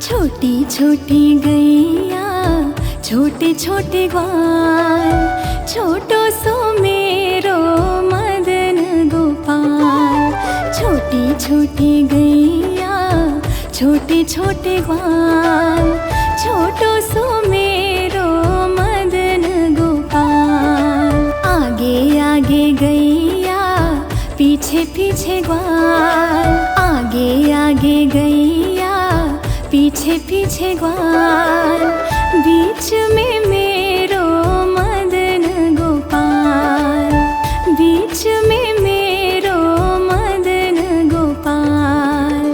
छोटी छोटी गैया छोटे छोटे ग्वाल, छोटो सो मेरो मदन गोपाल। छोटी छोटी गैया छोटे छोटे ग्वाल, छोटो सो मेरो मदन गोपाल। आगे आगे गैया पीछे पीछे ग्वाल, आगे आगे गैया पीछे पीछे ग्वाल। बीच में मेरो मदन गोपाल, बीच में मेरो मदन गोपाल।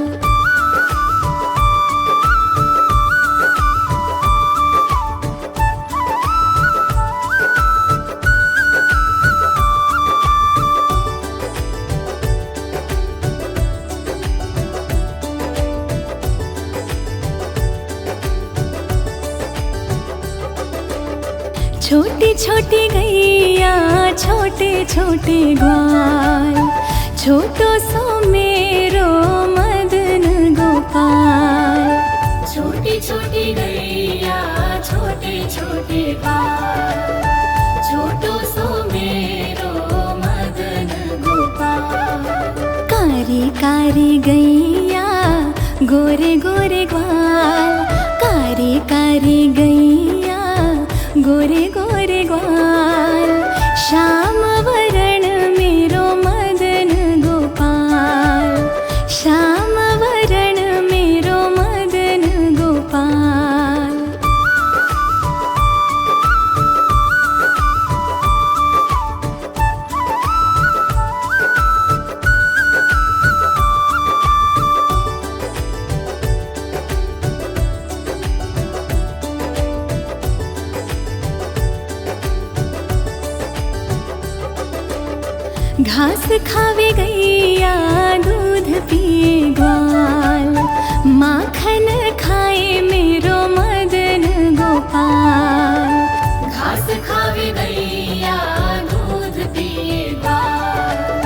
छोटी छोटी गैया छोटे छोटे ग्वाल, छोटो सो मेरो मदन गोपाल। छोटी छोटी गैया छोटे छोटे ग्वाल, छोटो सो मेरो मदन गोपाल। कारी कारी गैया गोरे गोरे ग्वाल, कारी कारी गैया गोरे गोरे ग्वाल। श्याम वरण मेरो मदन गोपाल, श्याम वरण मेरो मदन गोपाल। घास खावे गैया दूध पिए ग्वाल, माखन खाए मेरो मदन गोपाल। घास खावे गैया दूध पिए ग्वाल,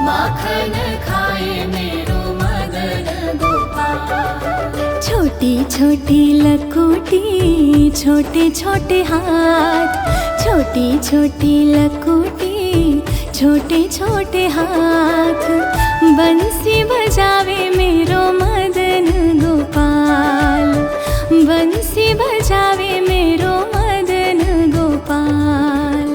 माखन खाए मेरो मदन गोपाल। छोटी छोटी लकुटी छोटे छोटे हाथ, छोटी छोटी लकुटी छोटे छोटे हाथ। बंसी बजावे मेरो मदन गोपाल, बंसी बजावे मेरो मदन गोपाल।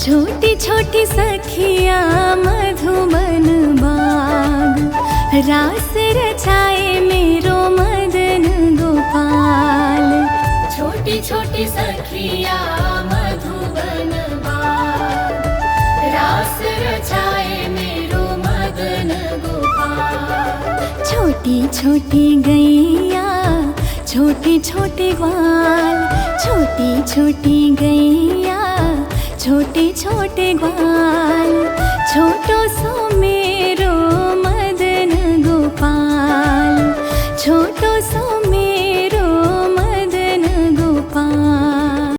छोटी छोटी सखिया मधुबन बाग, रास रचाए मेरो मदन गोपाल। छोटी छोटी सखिया मधुबन बाग, रास रचाए मेरो मदन गोपाल। छोटी छोटी गैया छोटे छोटे ग्वाल, छोटी छोटी गैया छोटे छोटे ग्वाल। छोटो सो मेरो मदन गोपाल, छोटो सो मेरो मदन गोपाल।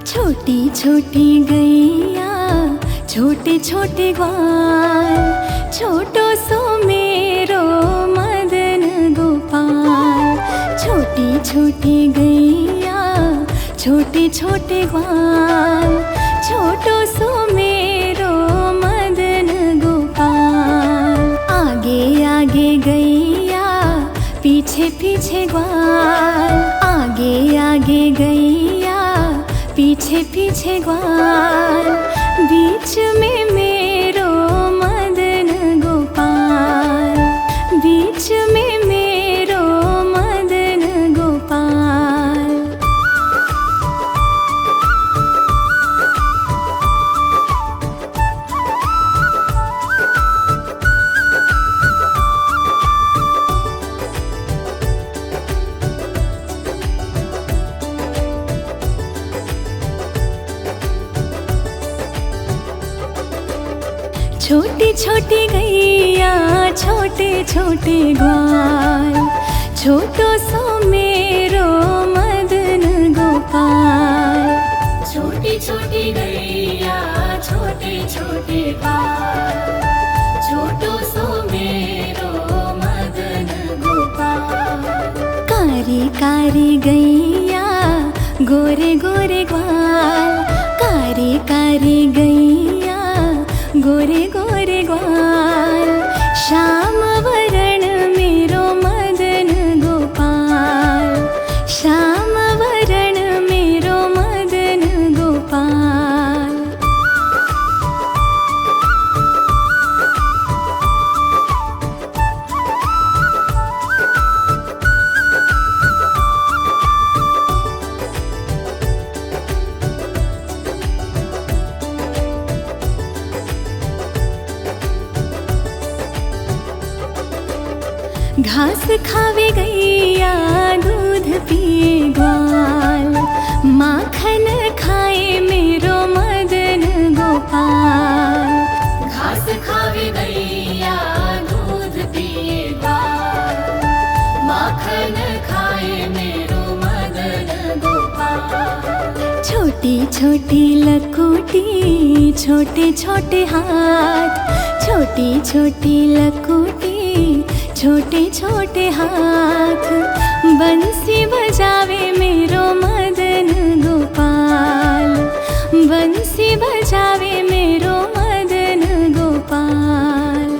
छोटी छोटी गैया छोटे छोटे ग्वाल, छोटो सो मेरो मदन गोपाल। छोटी छोटी गैया छोटे छोटे ग्वाल, छोटो सो मेरो मदन गोपाल। आगे आगे पीछे पीछे ग्वाल, आगे आगे गैया, पीछे पीछे ग्वाल, बीच में मेरो मदन गोपाल, बीच में मेरो मदन गोपाल। छोटी छोटी गैया, छोटे छोटे ग्वाल, छोटो सो मेरो मदन गोपाल। छोटी छोटी गैया, छोटे छोटे ग्वाल, छोटो सो मेरो मदन गोपाल। कारी कारी गैया, गोरे गोरे ग्वाल, कारी कारी गैया, गोरे गोरे ग्वाल, श्याम वरण मेरो मदन गोपाल, श्याम वरण मेरो मदन गोपाल। घास खावे गैया, दूध पिए ग्वाल, माखन खाए मेरो मदन गोपाल। घास खावे गैया, दूध पिए ग्वाल, माखन खाए मेरो मदन गोपाल। छोटी छोटी लकुटी, छोटे छोटे हाथ, छोटी छोटी लकुटी, छोटे छोटे हाथ, बंसी बजावे मेरो मदन गोपाल, बंसी बजावे मेरो मदन गोपाल।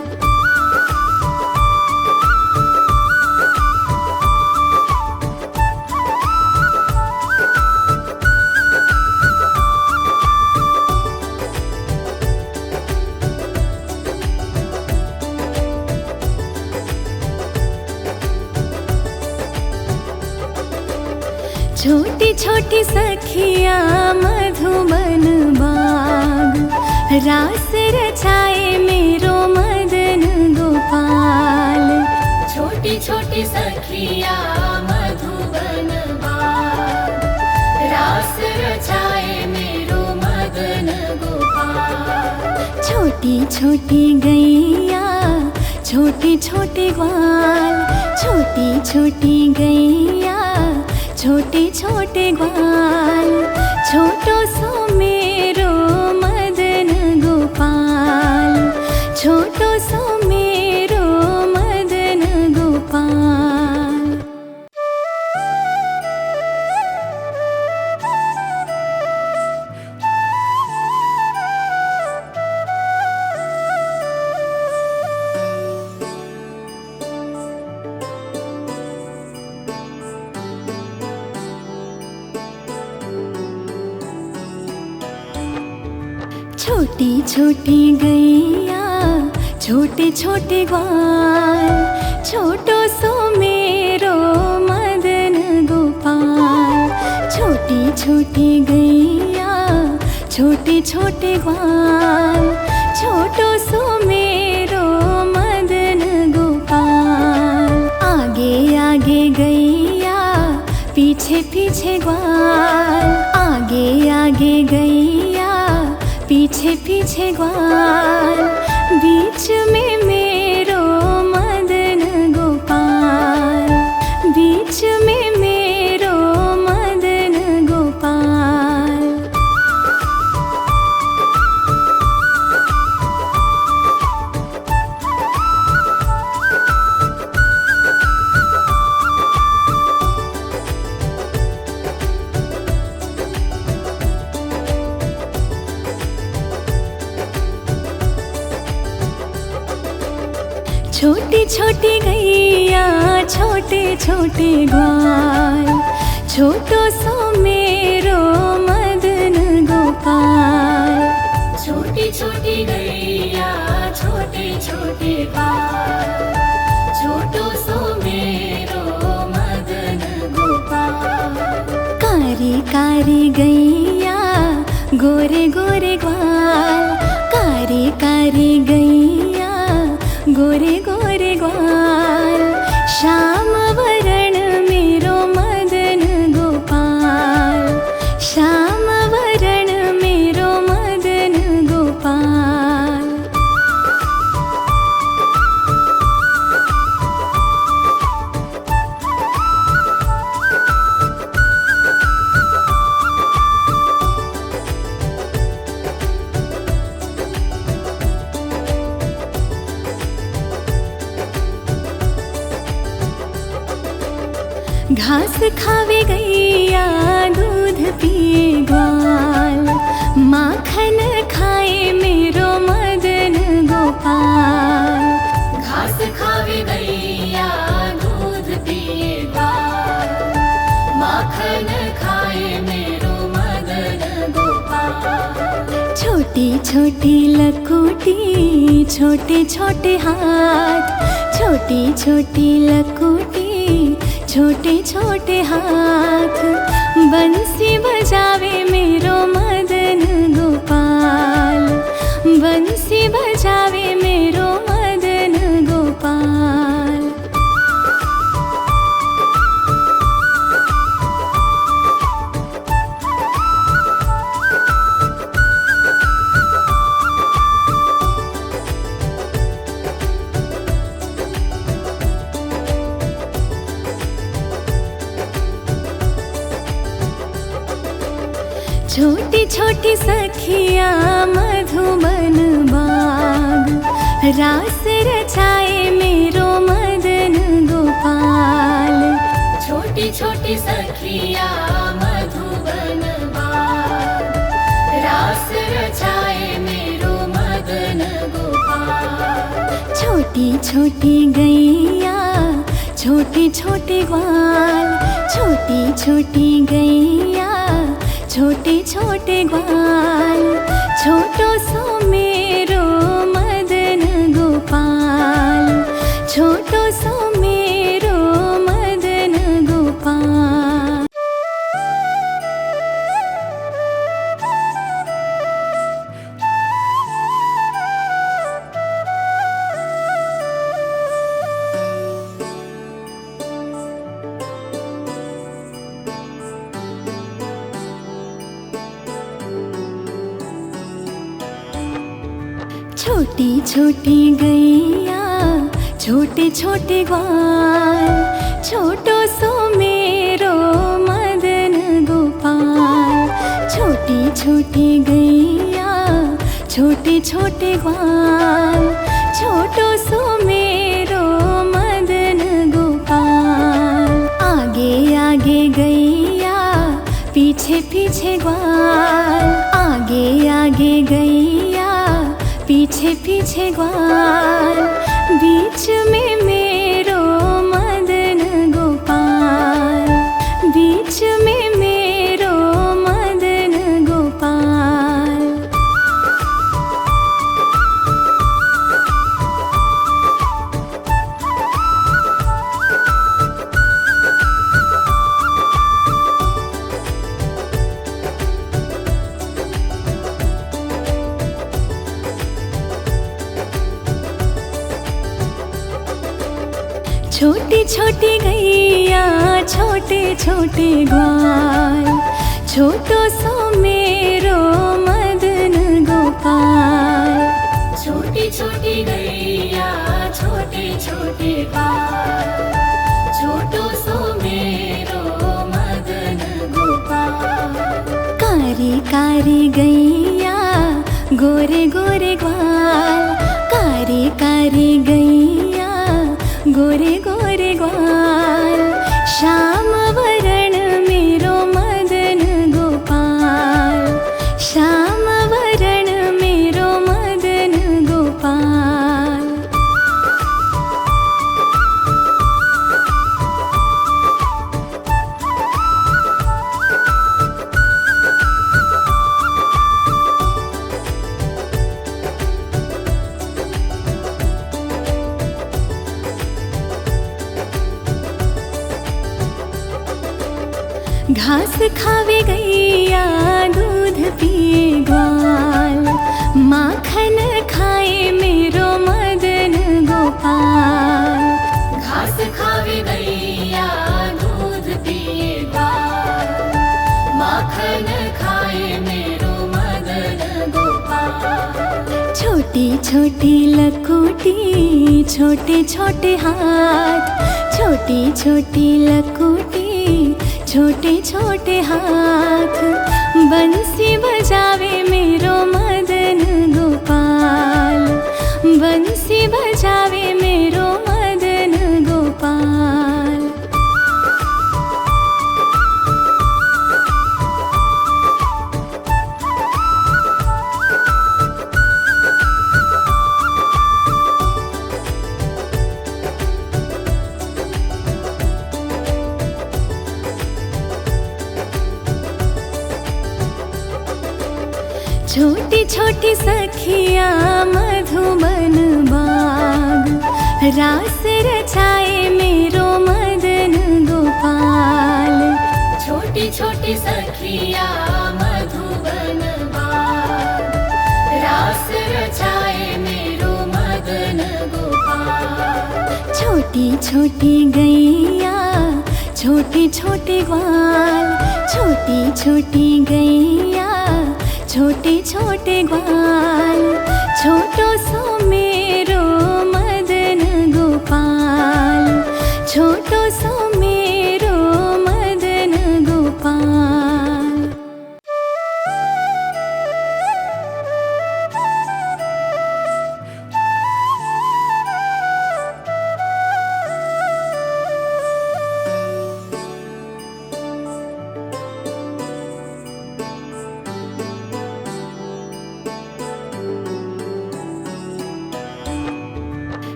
छोटी छोटी सखिया मधुबन बाग, रास रचाए मेरो मदन गोपाल। छोटी छोटी सखिया मधुबन बाग, रास रचाए मेरो मदन गोपाल। छोटी छोटी गैया, छोटे छोटे ग्वाल, छोटी छोटी गैया, छोटे छोटे ग्वाल, छोटो सो मेरो मदन गोपाल, छोटो सो मेरो मदन गोपाल। छोटी छोटी गैया, छोटे छोटे ग्वाल, छोटो सो मेरो मदन गोपाल। छोटी छोटी गैया, छोटे छोटे ग्वाल, छोटो सो मेरो मदन गोपाल। आगे आगे गैया, पीछे पीछे ग्वाल, आगे आगे गैया, पीछे पीछे ग्वाल, बीच में मेरो मदन गोपाल, बीच में मेरो मदन गोपाल। छोटी छोटी गैया छोटे छोटे ग्वाल, छोटो सो मेरो मदन गोपाल। छोटी छोटी गैया छोटे छोटे ग्वाल, छोटो सो मेरो मदन गोपाल। कारी कारी गैया गोरे गोरे ग्वाल, कारी कारी गैया गोरे गोरे ग्वाल। श्याम वरण मेरो मदन गोपाल, श्याम वरण मेरो मदन गोपाल। घास खावे गैया दूध पिए ग्वाल, माखन खाए मेरो मदन गोपाल। घास खावे गैया दूध पिए ग्वाल, माखन खाए मेरो मदन गोपाल। छोटी छोटी लकोटी छोटे छोटे हाथ, छोटी छोटी लकोटी छोटे छोटे हाथ। बंसी बजावे मेरो मदन गोपाल, बंसी बजावे मेरो मदन गोपाल। छोटी छोटी सखिया मधुबन बाग, रास रचाए मेरो मदन गोपाल। छोटी छोटी सखिया मधुबन बाग, रास रचाए मेरो मदन गोपाल। छोटी छोटी गैया छोटे छोटे ग्वाल, छोटी छोटी गैया छोटे छोटे ग्वाल। छोटो सो मेरो मदन गोपाल, छोटो सो मेरो मदन गोपाल। छोटी छोटी गैया छोटे छोटे ग्वाल, छोटो सो मेरो मदन गोपाल। छोटी छोटी गैया छोटे छोटे ग्वाल, छोटो सो मेरो मदन गोपाल। आगे आगे गैया पीछे पीछे ग्वाल, आगे आगे गैया पीछे पीछे ग्वाल। बीच में मेरो मदन गोपाल, बीच में मेरो मदन गोपाल। छोटी छोटी गैया छोटे छोटे ग्वाल, छोटो सो मेरो मदन गोपाल। छोटी छोटी गैया छोटे छोटे ग्वाल, छोटो सो मेरो मदन गोपाल। कारी कारी गैया गोरे गोरे ग्वाल, कारी कारी गैया गोरे गोरे ग्वाल। श्याम वरण मेरो मदन गोपाल, श्याम वरण मेरो मदन गोपाल। घास खावे गैया दूध पिए ग्वाल, माखन खाए मेरो मदन गोपाल। घास खावे गैया दूध पिए ग्वाल, माखन खाए मेरो मदन गोपाल। छोटी छोटी लकोटी छोटे छोटे हाथ, छोटी छोटी लकोटी छोटे छोटे हाथ, बंसी बजावे मेरो मदन गोपाल, बंसी बजावे मेरो मदन गोपाल। छोटी छोटी सखिया मधुबन बाग, रास रचाए मेरो मदन गोपाल। छोटी छोटी सखिया मधुबन बाग, रास रचाए मेरो मदन गोपाल। छोटी छोटी गैया छोटे छोटे ग्वाल, छोटी छोटी गैया छोटे छोटे ग्वाल, छोटो सो मेरो मदन गोपाल, छोटो सो मेरो मदन गोपाल।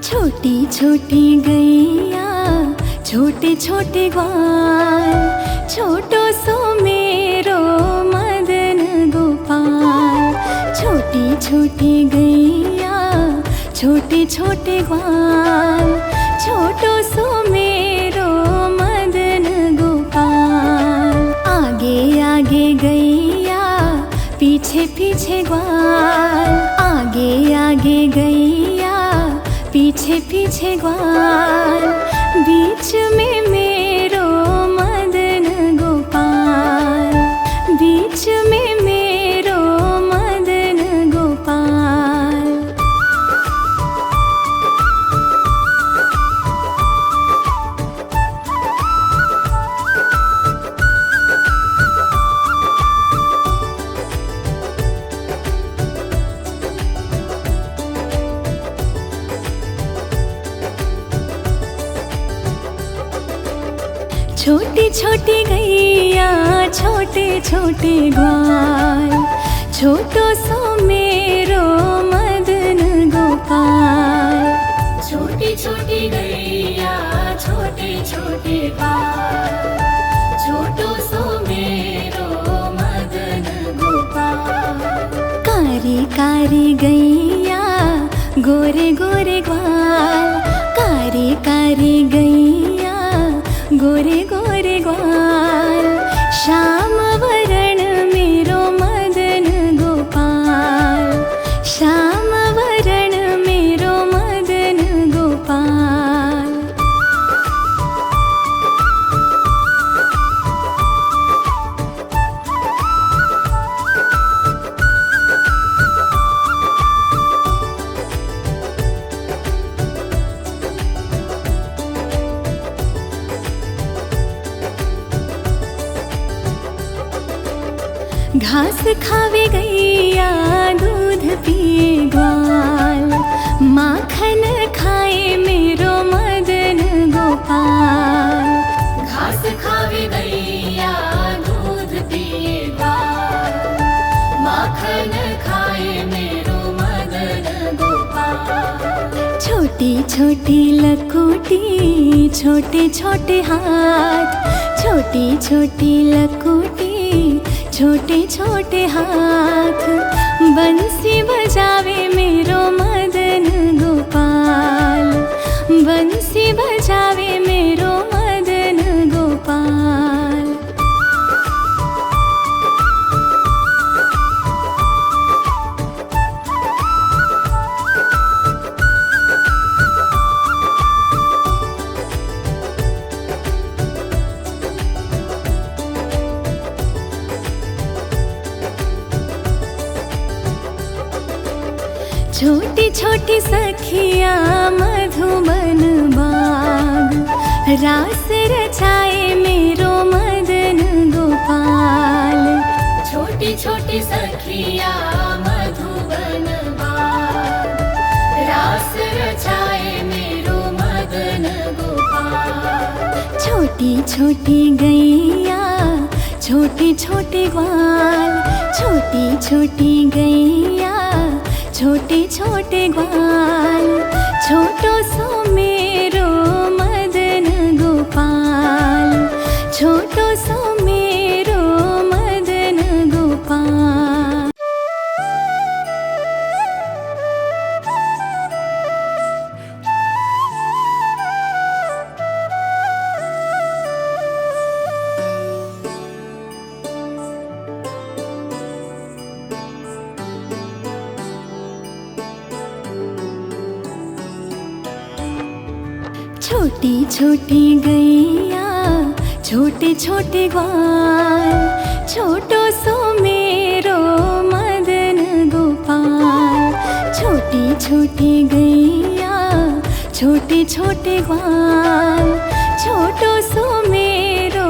छोटी छोटी गैया छोटे छोटे ग्वाल, छोटो सो मेरो मदन गोपाल। छोटी छोटी गैया छोटे छोटे ग्वाल, छोटो सो मेरो मदन गोपाल। आगे आगे गैया पीछे पीछे ग्वाल, आगे आगे गैया पीछे पीछे ग्वाल, बीच में मेरो मदन गोपाल, बीच में मेरो मदन गोपाल। छोटी छोटी गैया छोटे छोटे ग्वाल, छोटो सो मेरो मदन गोपाल। छोटी छोटी गैया छोटे छोटे ग्वाल, छोटो सो मेरो मदन गोपाल। कारी कारी गैया गोरे गोरे ग्वाल, कारी कारी गैया गोरे गोरे ग्वाल, श्याम वरण मेरो मदन गोपाल, श्याम वरण मेरो मदन गोपाल। घास खावे गैया दूध पिए ग्वाल, माखन खाए मेरो मदन गोपाल। घास खावे गैया दूध पिए ग्वाल, माखन खाए मेरो मदन गोपाल। छोटी छोटी लकोटी छोटे छोटे हाथ, छोटी छोटी लकोटी छोटे छोटे हाथ, बंसी बजावे मेरो मदन गोपाल, बंसी बजावे मेरो मदन गोपाल। छोटी सखिया मधुबन बाग, रास रचाए मेरो मदन गोपाल। छोटी छोटी सखिया मधुबन बाग, रास रचाए मेरो मदन गोपाल। छोटी छोटी गैया छोटे छोटे ग्वाल, छोटी छोटी गैया छोटे छोटे ग्वाल। छोटो सो मेरो मदन गोपाल, छोटो सो मेरो मदन गोपाल। छोटी छोटी गैया छोटे छोटे ग्वाल, छोटो सो मेरो मदन गोपाल। छोटी छोटी गैया छोटे छोटे ग्वाल, छोटो सो मेरो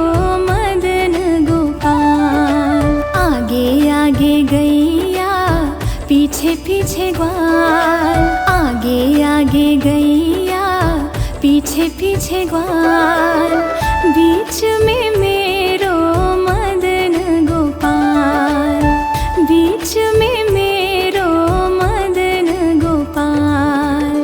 मदन गोपाल। आगे आगे गैया पीछे पीछे ग्वाल, आगे आगे गैया पीछे पीछे ग्वाल। बीच में मेरो मदन गोपाल, बीच में मेरो मदन गोपाल।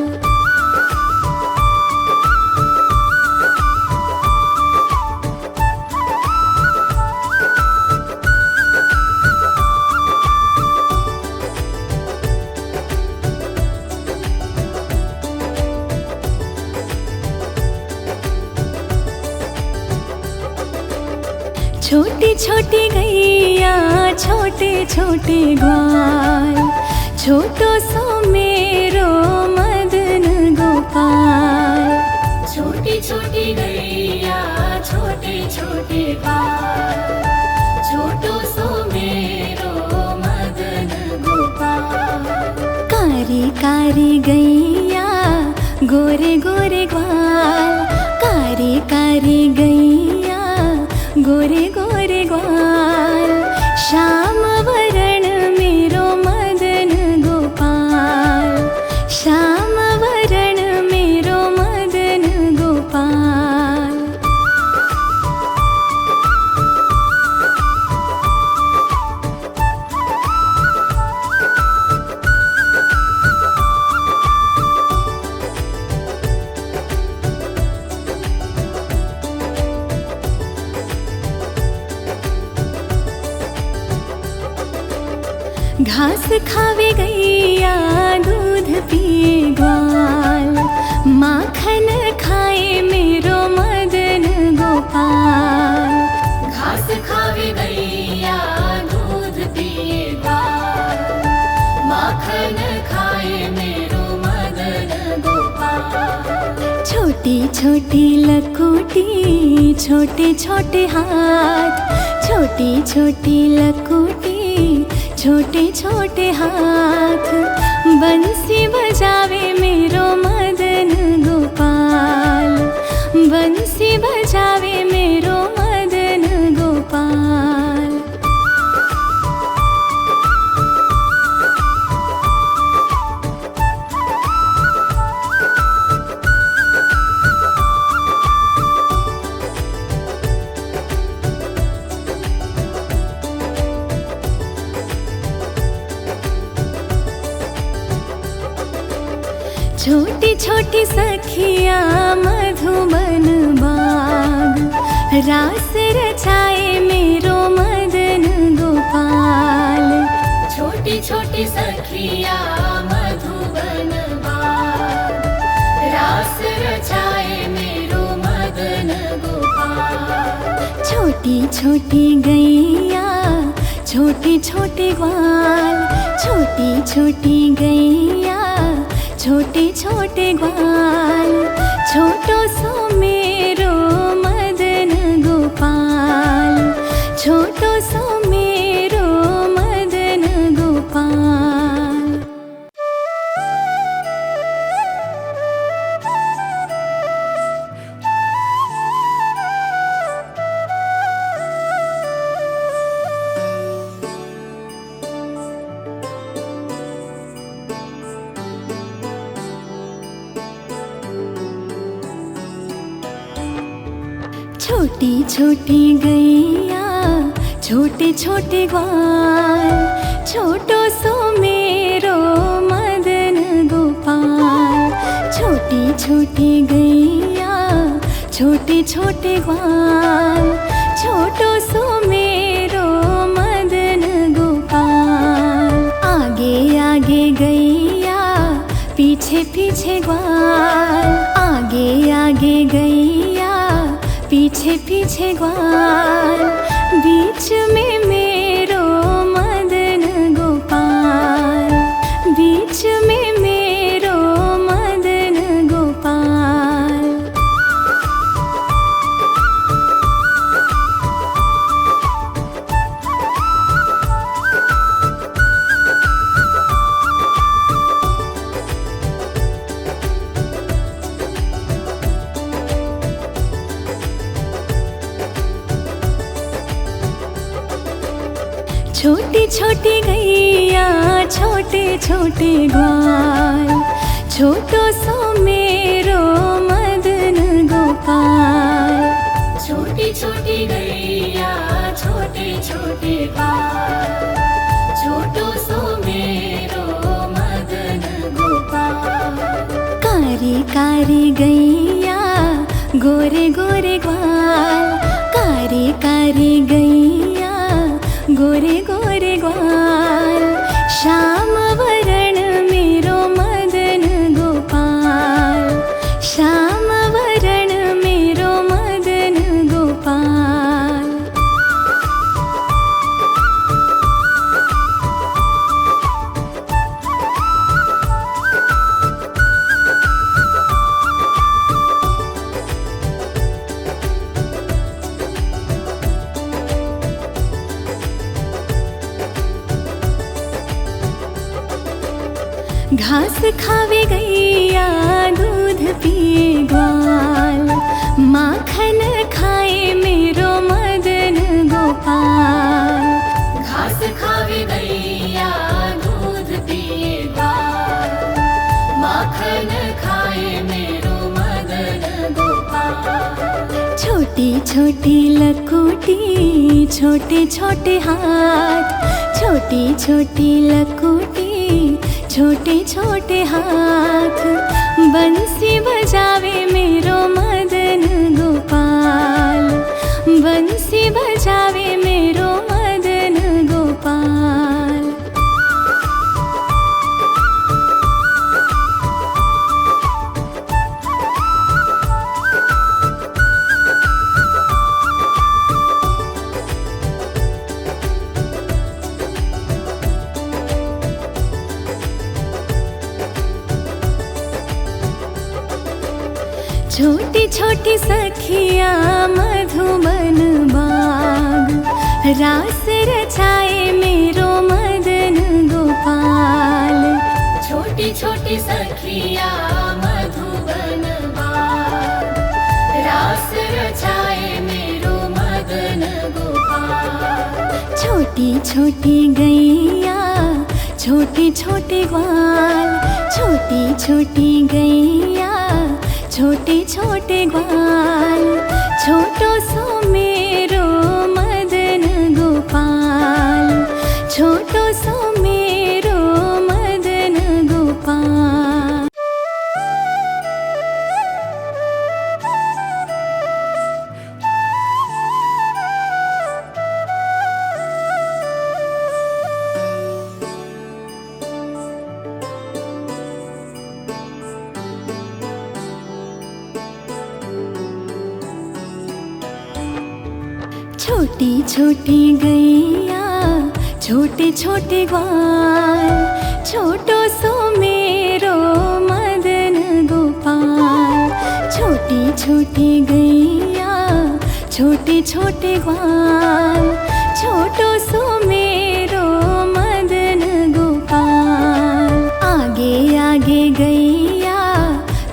छोटी छोटी गैया छोटे छोटे ग्वाल, छोटो सो मेरो मदन गोपाल। छोटी छोटी गैया छोटे छोटे ग्वाल, छोटो सो मेरो मदन गोपाल। कारी कारी गैया गोरे गोरे ग्वाल, कारी कारी गैया गोरे गोरे ग्वाल। श्याम वरण मेरो मदन गोपाल, श्याम वरण मेरो मदन गोपाल। घास खावे गैया दूध पिए ग्वाल, माखन खाए मेरो मदन गोपाल। घास खावे गैया दूध पिए ग्वाल, माखन खाए मेरो मदन गोपाल। छोटी छोटी लकोटी छोटे छोटे हाथ, छोटी छोटी लकोटी छोटे छोटे हाथ। बंसी बजावे मेरो मदन गोपाल, बंसी बजावे मेरो मदन गोपाल। छोटी छोटी सखिया मधुबन बाग, रास रचाए मेरो मदन गोपाल। छोटी छोटी सखिया मधुबन बाग, रास रचाए मेरो मदन गोपाल। छोटी छोटी गैया छोटे छोटे ग्वाल, छोटी छोटी गैया छोटे छोटे ग्वाल। छोटो सो मेरो मदन गोपाल, छोटो सो मेरो मदन गोपाल। छोटी छोटी गैया छोटे छोटे ग्वाल, छोटो सो मेरो मदन गोपाल। छोटी छोटी गैया छोटे छोटे ग्वाल, छोटो सो मेरो मदन गोपाल। आगे आगे गैया पीछे पीछे ग्वाल, आगे आगे गैया पीछे पीछे ग्वाल। बीच में मेरो मदन गोपाल, बीच में मेरो मदन गोपाल। छोटी छोटी गैया छोटे छोटे ग्वाल, छोटो सो मेरो मदन गोपाल। छोटी छोटी गैया छोटे छोटे ग्वाल, छोटो सो मेरो मदन गोपाल। कारी कारी गैया गोरे गोरे ग्वाल, कारी कारी गैया गोरे गोरे ग्वाल। श्याम वरण मेरो मदन गोपाल, श्याम वरण मेरो मदन गोपाल। घास खावे गैया दूध पिए ग्वाल, माखन खाए मेरो मदन गोपाल। घास खावे गैया दूध पिए ग्वाल, माखन खाए मेरो मदन गोपाल। छोटी छोटी लकोटी छोटे छोटे हाथ, छोटी छोटी लकोटी छोटे छोटे हाथ। बंसी बजावे मेरो मदन गोपाल, बंसी बजावे मेरो मदन गोपाल। छोटी छोटी सखिया मधुबन बाग, रास रचाए मेरो मदन गोपाल। छोटी छोटी सखिया मधुबन बाग, रास रचाए मेरो मदन गोपाल। छोटी छोटी गैया छोटे छोटे ग्वाल, छोटी छोटी गैया छोटे छोटे ग्वाल। छोटो सो मेरो मदन गोपाल, छोटो सो मेरो मदन गोपाल। छोटी छोटी गैया छोटे छोटे ग्वाल, छोटो सो मेरो मदन गोपाल। छोटी छोटी गैया छोटे छोटे ग्वाल, छोटो सो मेरो मदन गोपाल। आगे आगे गैया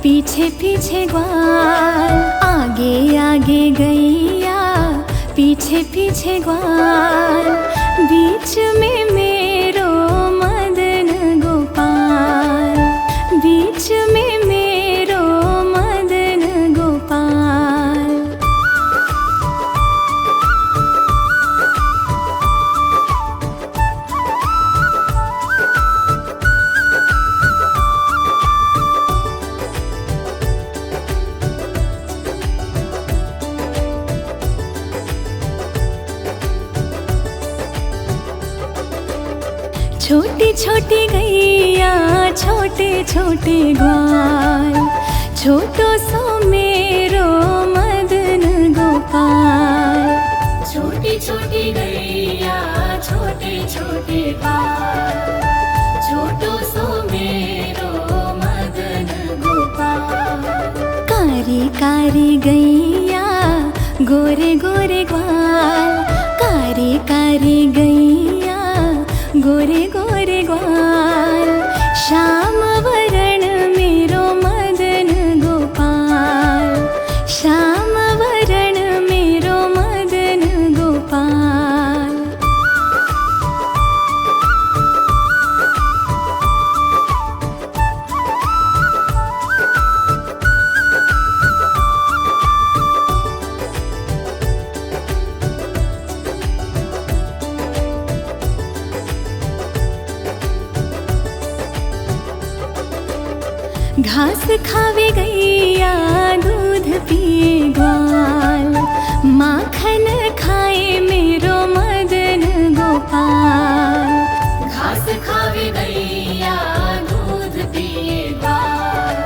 पीछे पीछे ग्वाल, आगे आगे गैया पीछे पीछे ग्वाल। बीच में मेरो मदन गोपाल, बीच में मेरो मदन गोपाल। छोटी छोटी गैया छोटे छोटे ग्वाल, छोटो सो मेरो मदन गोपाल। छोटी छोटी गैया छोटे छोटे ग्वाल, छोटो सो मेरो मदन गोपाल। कारी कारी गैया गोरे गोरे ग्वाल, कारी कारी गैया गोरे गोरे ग्वाल। श्याम वरण मेरो मदन गोपाल, श्याम वरण मेरो मदन गोपाल। घास खावे गैया दूध पिए ग्वाल, माखन खाए मेरो मदन गोपाल। घास खावे गैया दूध पिए ग्वाल,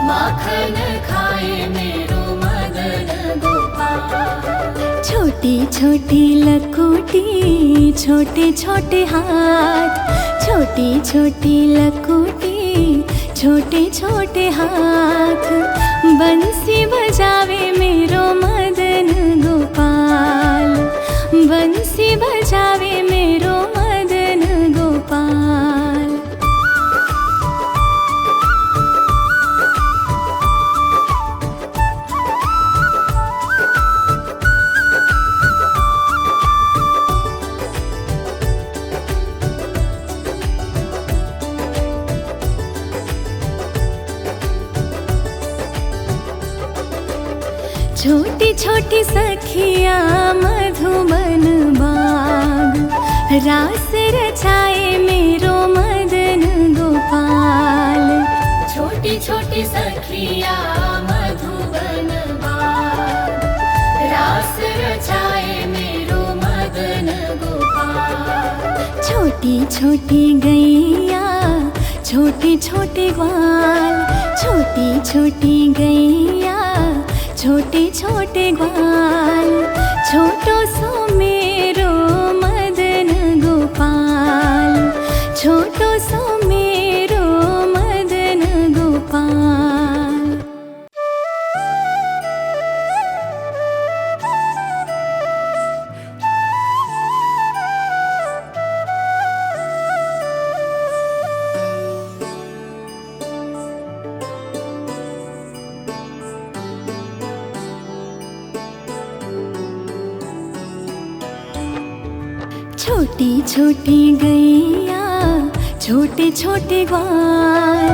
माखन खाए मेरो मदन गोपाल। छोटी छोटी लकोटी छोटे छोटे हाथ, छोटी छोटी लकोटी छोटे छोटे हाथ। बंसी बजावे मेरो मदन गोपाल, बंसी बजावे मेरो मदन गोपाल। छोटी छोटी सखिया मधुबन बाग, रास रचाए मेरो मदन गोपाल। छोटी छोटी सखिया मधुबन बाग, रास रचाए मेरो मदन गोपाल। छोटी छोटी गैया छोटे छोटे ग्वाल, छोटी छोटी गैया छोटे छोटे ग्वाल। छोटो सो मेरो मदन गोपाल, छोटो सो मेरो मदन गोपाल। छोटी छोटी गैया छोटे छोटे ग्वाल,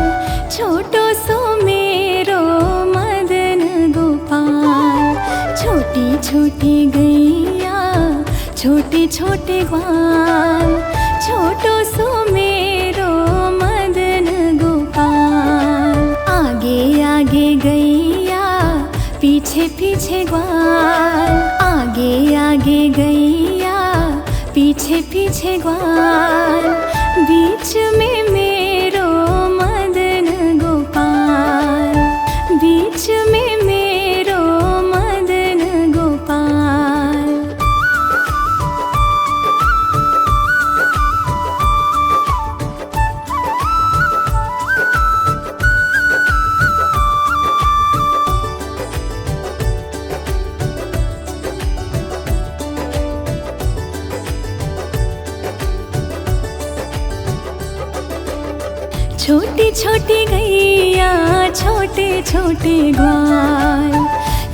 छोटो सो मेरो मदन गोपाल। छोटी छोटी गैया छोटे छोटे ग्वाल, छोटो सो मेरो मदन गोपाल। आगे आगे गैया पीछे पीछे ग्वाल, आगे आगे गैया पीछे पीछे ग्वाल। बीच में मेरो मदन गोपाल, बीच में मेरो मदन गोपाल। छोटी छोटी गैया छोटे छोटे ग्वाल,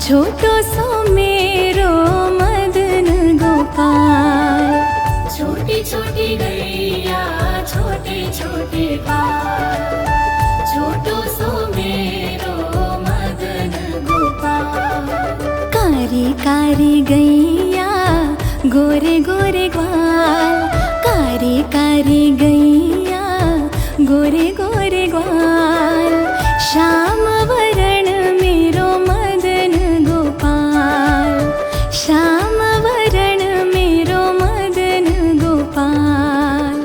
छोटो सो मेरो मदन गोपाल। छोटी छोटी गैया छोटे छोटे ग्वाल, छोटो सो मेरो मदन गोपाल। कारी कारी गैया गोरे गोरे ग्वाल, कारी कारी गैया गोरे गोरे ग्वाल। श्याम वरण मेरो मदन गोपाल, श्याम वरण मेरो मदन गोपाल।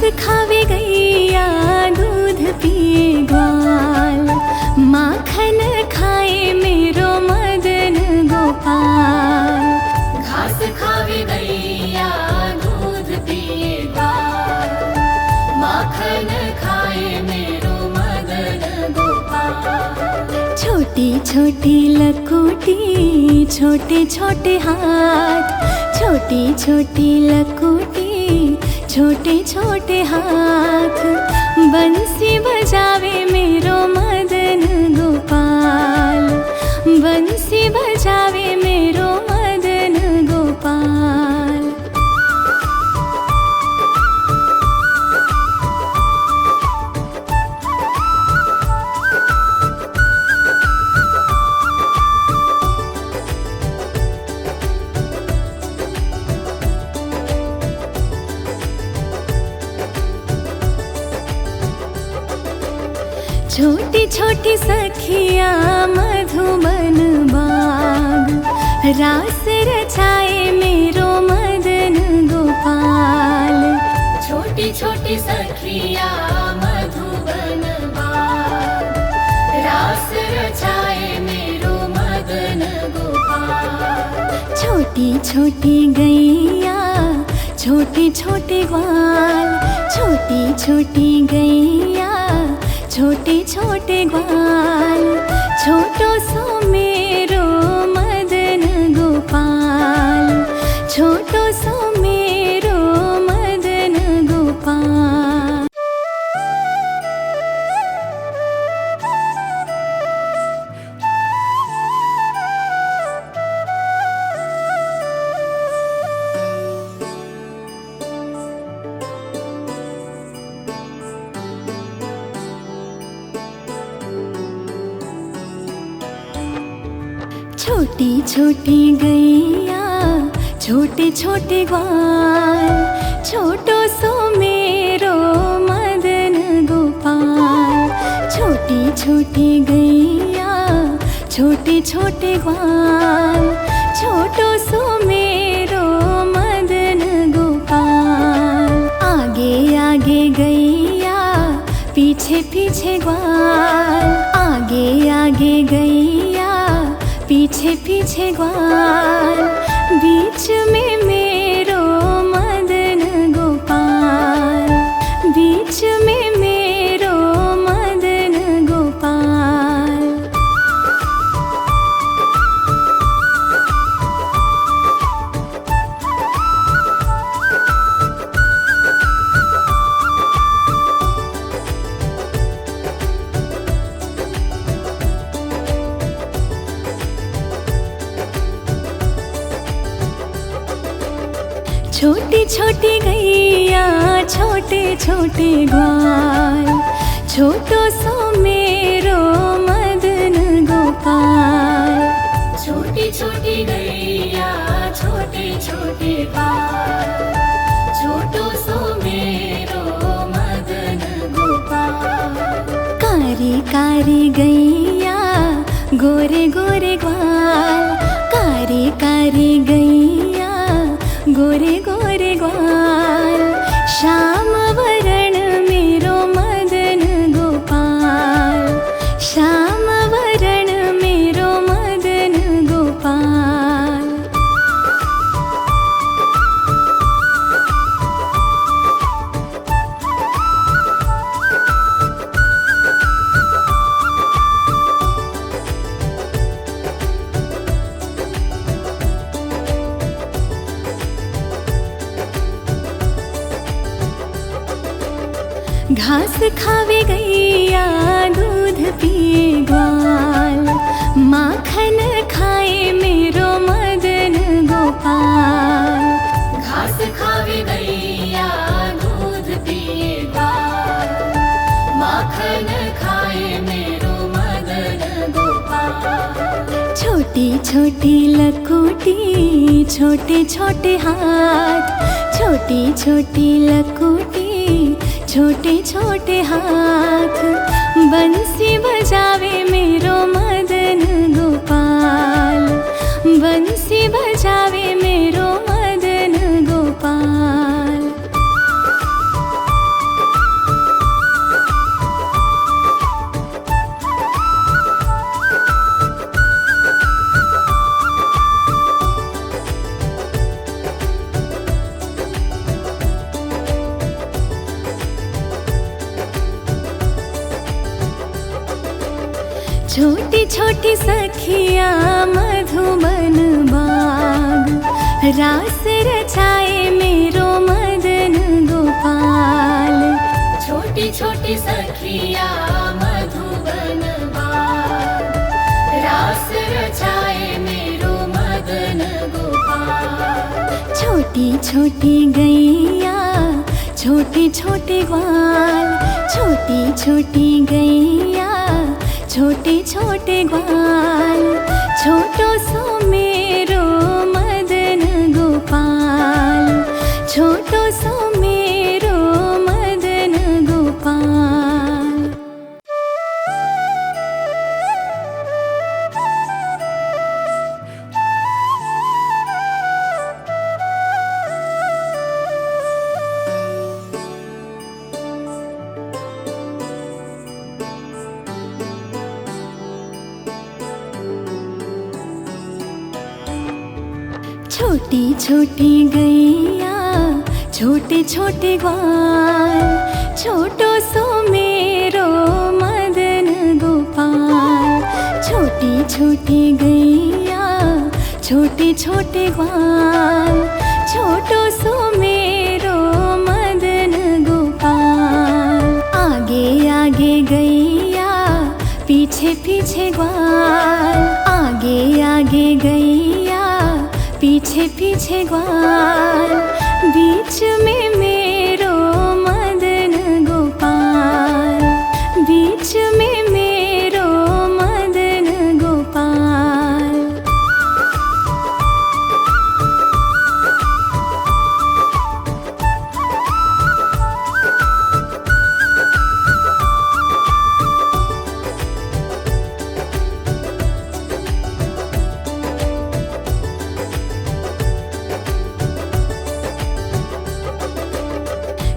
खावे गैया दूध पिए ग्वाल, माखन खाए मेरो मदन गोपाल। घास खावे गैया दूध पिए ग्वाल, माखन खाए मेरो मदन गोपाल। छोटी छोटी लकोटी छोटे छोटे हाथ, छोटी छोटी लकोटी छोटे छोटे हाथ, बंसी बजावे मेरो मदन गोपाल, बंसी बजावे मेरो मदन गोपाल। छोटी छोटी सखिया मधुबन बाग, रास रचाए मेरो मदन गोपाल। छोटी छोटी सखिया मधुबन बाग, रास रचाए मेरो मदन गोपाल। छोटी छोटी गैया छोटे छोटे ग्वाल, छोटी छोटी गैया छोटे छोटे ग्वाल, छोटो सो मेरो मदन गोपाल, छोटो सो मेरो मदन गोपाल। छोटी छोटी गैया छोटे छोटे ग्वाल, छोटो सो मेरो मदन गोपाल। छोटी छोटी गैया छोटे छोटे ग्वाल, छोटो सो मेरो मदन गोपाल। आगे आगे गैया पीछे पीछे ग्वाल, आगे आगे गैया पीछे पीछे ग्वाल, बीच में मेरो मदन गोपाल, बीच में मेरो मदन गोपाल। छोटी छोटी गैया छोटे छोटे ग्वाल, छोटो सो मेरो मदन गोपाल। छोटी छोटी गैया छोटे छोटे ग्वाल, छोटो सो मेरो मदन गोपाल। कारी कारी गैया गोरे गोरे ग्वाल, कारी कारी गैया गोरे गोरे ग्वाल, श्याम वरण मेरो मदन गोपाल, श्याम वरण मेरो मदन गोपाल। घास खावे गैया दूध पिए ग्वाल, माखन खाए मेरो मदन गोपाल। घास खावे गैया दूध पिए ग्वाल, माखन खाए मेरो मदन गोपाल। छोटी छोटी लकोटी छोटे छोटे हाथ, छोटी छोटी लकोटी छोटे छोटे हाथ, बंसी बजावे मेरो मदन गोपाल, बंसी बजावे मेरो मदन गोपाल। छोटी छोटी सखियाँ मधुबन बाग, रास रचाए मेरो मदन गोपाल। छोटी छोटी सखिया मधुबन बाग, रास रचाए मेरो मदन गोपाल। छोटी छोटी गैया छोटे छोटे ग्वाल, छोटी छोटी गैया छोटे छोटे ग्वाल। छोटो सो मेरो मदन गोपाल, छोटो सो मेरो मदन गोपाल। छोटी छोटी गैया छोटे छोटे ग्वाल, छोटो सो मेरो मदन गोपाल। छोटी छोटी गैया छोटे छोटे ग्वाल, छोटो सो मेरो मदन गोपाल। आगे आगे गैया पीछे पीछे ग्वाल, आगे आगे गैया पीछे पीछे ग्वाल। बीच में मेरो मदन गोपाल, बीच में मेरो मदन गोपाल।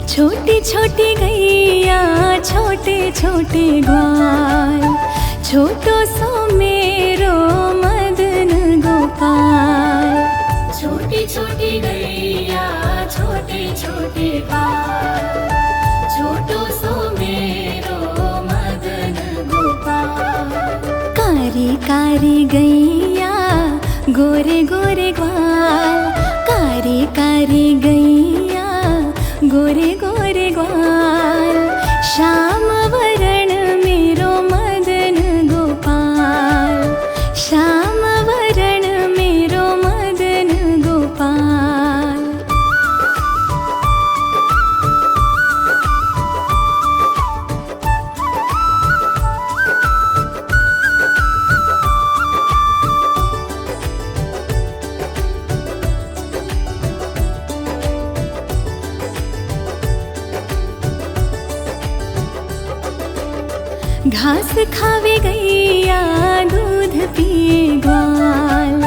छोटी छोटी गैया छोटे छोटे ग्वाल, छोटो सो मेरो मदन गोपाल। छोटी छोटी गैया छोटे छोटे ग्वाल, छोटो सो मेरो मदन गोपाल। कारी कारी गैया गोरे गोरे ग्वाल, कारी कारी गैया गोरे गोरे ग्वाल। श्याम वरण मेरो मदन गोपाल, श्याम वरण मेरो मदन गोपाल। घास खावे गैया दूध पिए ग्वाल,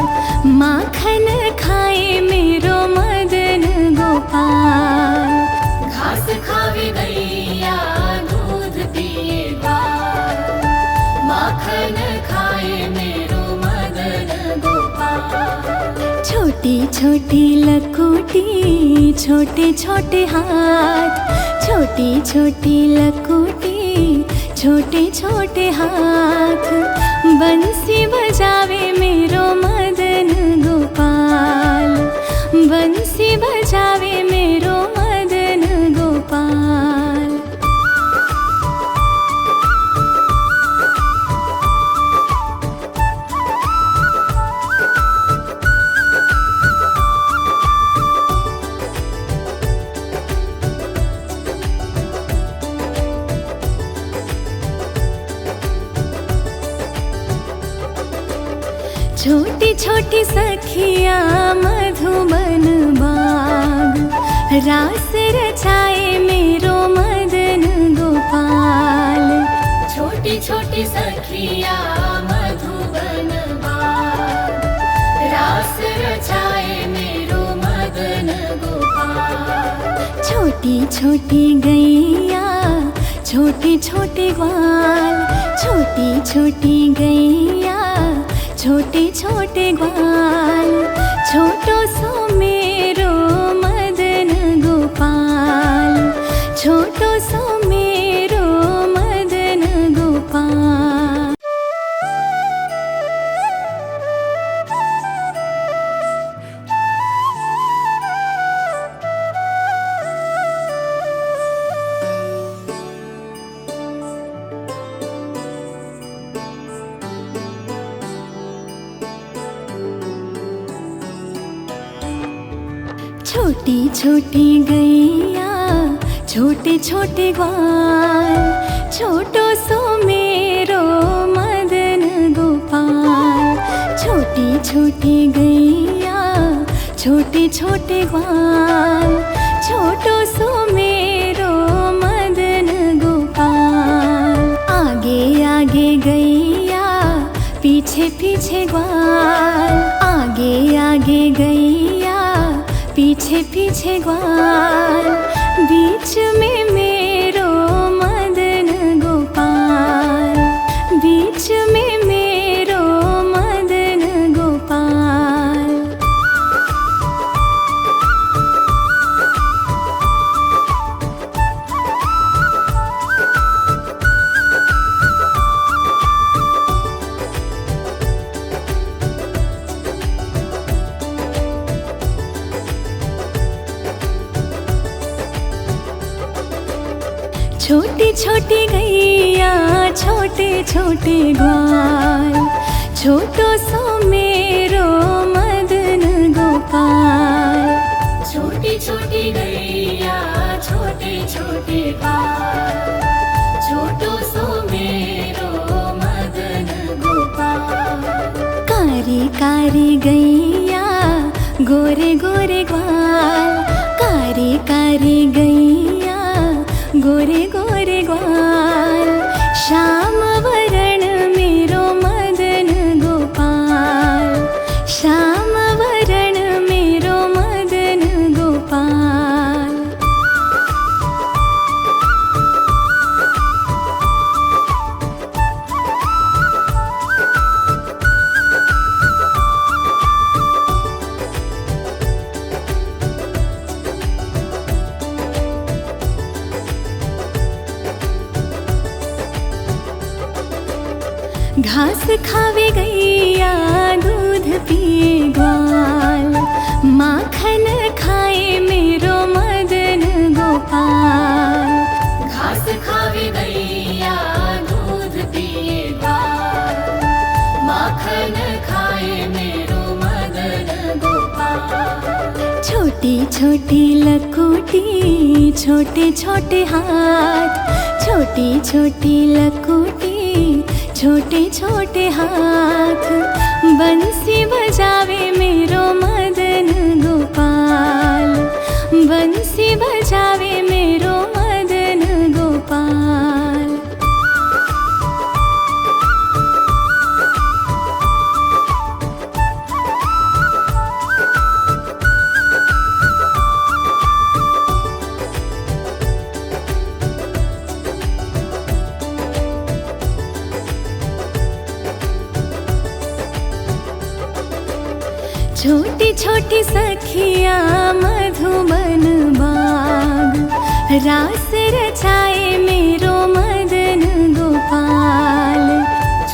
माखन खाए मेरो मदन गोपाल। घास खावे गैया दूध पिए ग्वाल, माखन खाए मेरो मदन गोपाल। छोटी छोटी लकोटी छोटे छोटे हाथ, छोटी छोटी लकोटी छोटे छोटे हाथ। बंसी बजावे मेरो मदन गोपाल, बंसी बजावे मेरो मदन गोपाल। छोटी छोटी सखियाँ मधुबन बाग, रास रचाए मेरो मदन गोपाल। छोटी छोटी सखिया मधुबन बाग, रास रचाए मेरो मदन गोपाल। छोटी छोटी गैया छोटे छोटे ग्वाल, छोटी छोटी गैया छोटे छोटे ग्वाल। छोटो सो मेरो मदन गोपाल, छोटो सो मेरो मदन गोपाल। छोटी छोटी गैया छोटे छोटे ग्वाल, छोटो सो मेरो मदन गोपाल। छोटी छोटी गैया छोटे छोटे ग्वाल, छोटो सो मेरो मदन गोपाल। आगे आगे गैया पीछे पीछे ग्वाल, आगे आगे गैया पीछे पीछे ग्वाल। बीच में मेरो मदन गोपाल, बीच में मेरो मदन गोपाल। छोटी छोटी गैया छोटे छोटे ग्वाल, छोटो सो मेरो मदन गोपाल। छोटी छोटी गैया छोटे छोटे ग्वाल, छोटो सो मेरो मदन गोपाल। कारी कारी गैया गोरे गोरे ग्वाल, कारी कारी गैया गोरे गोरे ग्वाल। श्याम वरण मेरो मदन गोपाल, श्याम वरण मेरो मदन गोपाल। घास खावे गैया दूध पिए ग्वाल, माखन खाए मेरो मदन गोपाल। घास खावे गैया दूध पिए ग्वाल, माखन खाए मेरो मदन गोपाल। छोटी छोटी लकोटी छोटे छोटे हाथ, छोटी छोटी लकोटी छोटे छोटे हाथ। बंसी बजावे मेरो मदन गोपाल, बंसी बजावे मेरो मदन गोपाल। छोटी छोटी सखिया मधुबन बाग, रास रचाए मेरो मदन गोपाल।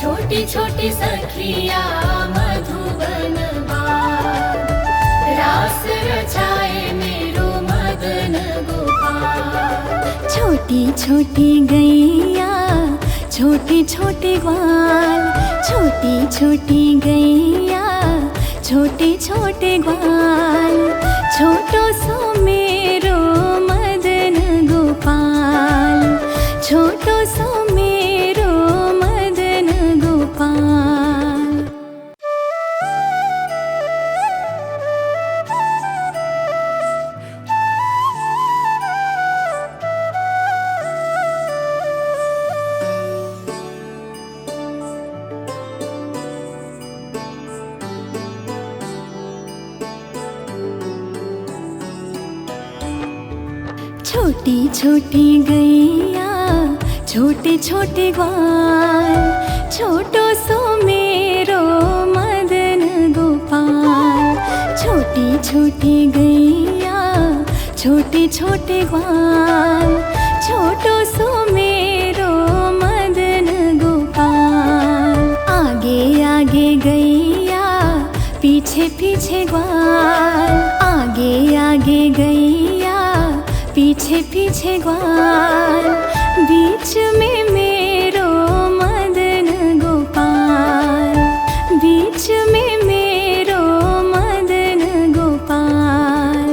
छोटी छोटी सखिया मधुबन बाग, रास रचाए मेरो मदन गोपाल। छोटी छोटी गैया छोटे छोटे ग्वाल, छोटी छोटी गैया छोटे छोटे ग्वाल। छोटो सो मेरो मदन गोपाल, छोटो सो मेरो मदन गोपाल। छोटी छोटी गैया छोटे छोटे ग्वाल, छोटो सो मेरो मदन गोपाल। छोटी छोटी गैया छोटे छोटे ग्वाल, छोटो सो मेरो मदन गोपाल। आगे आगे गैया पीछे पीछे ग्वाल, आगे आगे गैया पीछे पीछे ग्वाल। बीच में मेरो मदन गोपाल, बीच में मेरो मदन गोपाल।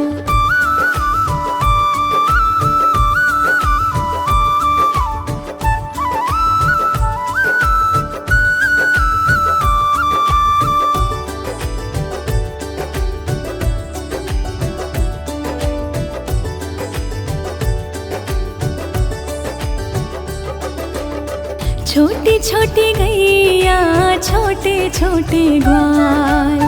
छोटी छोटी गैया छोटे छोटे ग्वाल,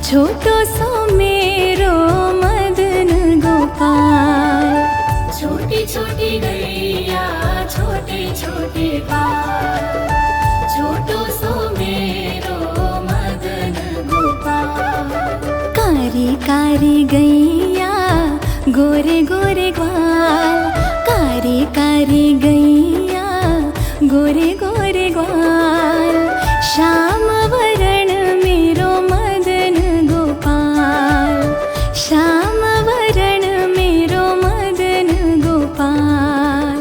छोटो सो मेरो मदन गोपाल। छोटी छोटी गैया छोटे छोटे ग्वाल, छोटो सो मेरो मदन गोपाल। कारी कारी गैया गोरे गोरे ग्वाल, कारी कारी गैया गोरे गोरे ग्वाल। श्याम वरण मेरो मदन गोपाल, श्याम वरण मेरो मदन गोपाल।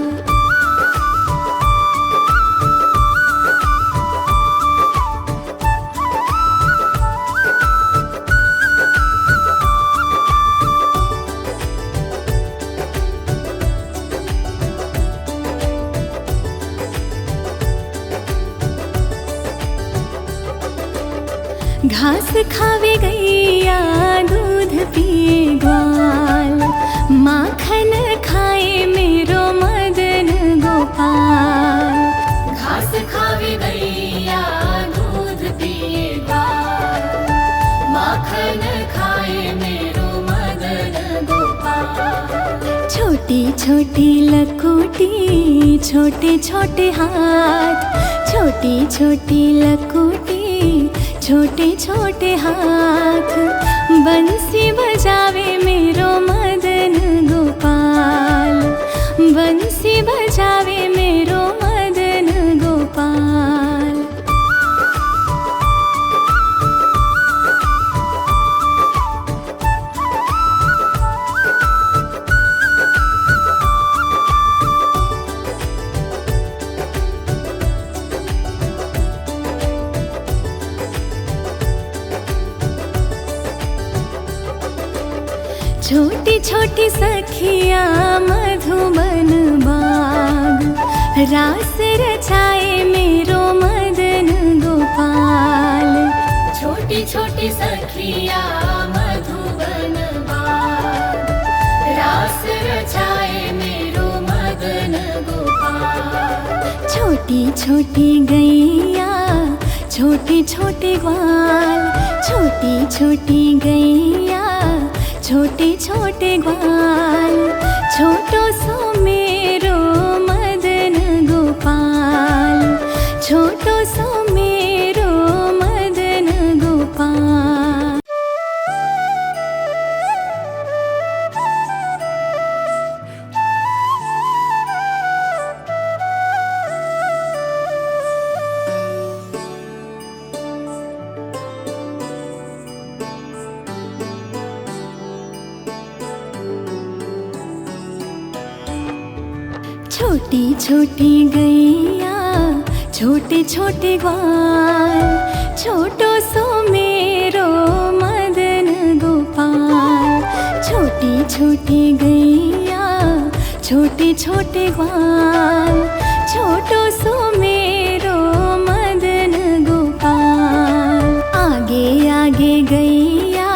घास खावे गैया दूध पिए ग्वाल, माखन खाए मेरो मदन गोपाल। घास खावे गैया दूध पिए ग्वाल, माखन खाए मेरो मदन गोपाल। छोटी छोटी लकुटी छोटे छोटे हाथ, छोटी छोटी लकुटी छोटे छोटे हाथ। बंसी बजावे मेरो मदन गोपाल, बंसी बजावे मेरो मदन गोपाल। छोटी छोटी सखिया मधुबन बाग, रास रचाए मेरो मदन गोपाल। छोटी छोटी सखिया मधुबन बाग, रास रचाए मेरो मदन गोपाल। छोटी छोटी गैया छोटे छोटे ग्वाल, छोटी छोटी गैया छोटे छोटे ग्वाल। छोटो सो मेरो मदन गोपाल, छोटो सो मेरो मदन गोपाल। छोटी छोटी गैया छोटे छोटे ग्वाल, छोटो सो मेरो मदन गोपाल। छोटी छोटी गैया छोटे छोटे ग्वाल, छोटो सो मेरो मदन गोपाल। आगे आगे गैया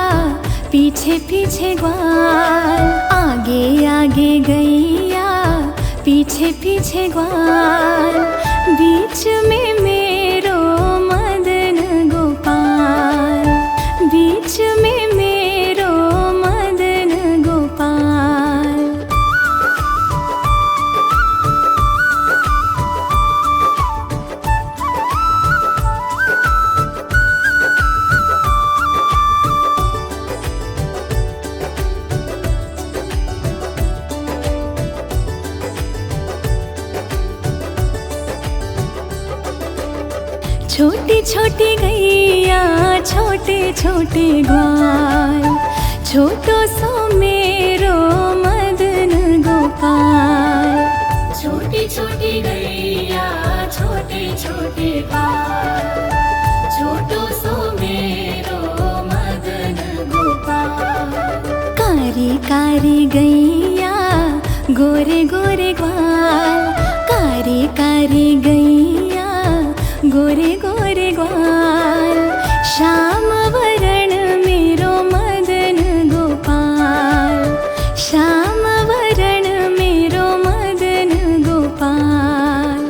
पीछे पीछे ग्वाल, आगे आगे गैया पीछे पीछे ग्वाल। बीच में मेरो मदन गोपाल, बीच में मेरो मदन गोपाल। छोटी छोटी गैया छोटे छोटे ग्वाल, छोटो सो मेरो मदन गोपाल। छोटी छोटी गैया छोटे छोटे ग्वाल, छोटो सो मेरो मदन गोपाल। कारी कारी गैया गोरे गोरे ग्वाल, कारी कारी गैया गोरे गोरे ग्वाल। श्याम वरण मेरो मदन गोपाल, श्याम वरण मेरो मदन गोपाल।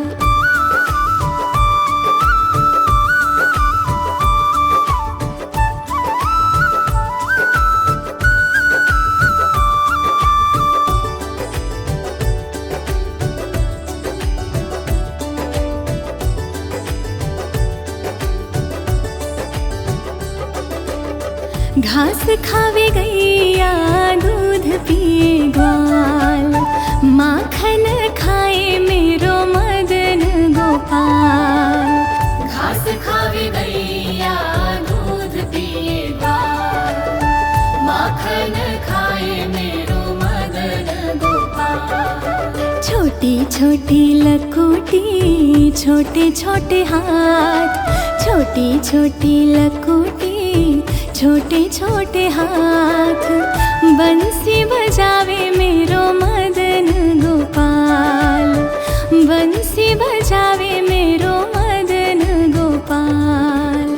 घास खावे गैया दूध पिए ग्वाल, माखन खाए मेरो मदन गोपाल। घास खावे गैया दूध पिए ग्वाल, माखन खाए मेरो मदन गोपाल। छोटी छोटी लकोटी छोटे छोटे हाथ, छोटी छोटी लकोटी छोटे छोटे हाथ, बंसी बजावे मेरो मदन गोपाल, बंसी बजावे मेरो मदन गोपाल।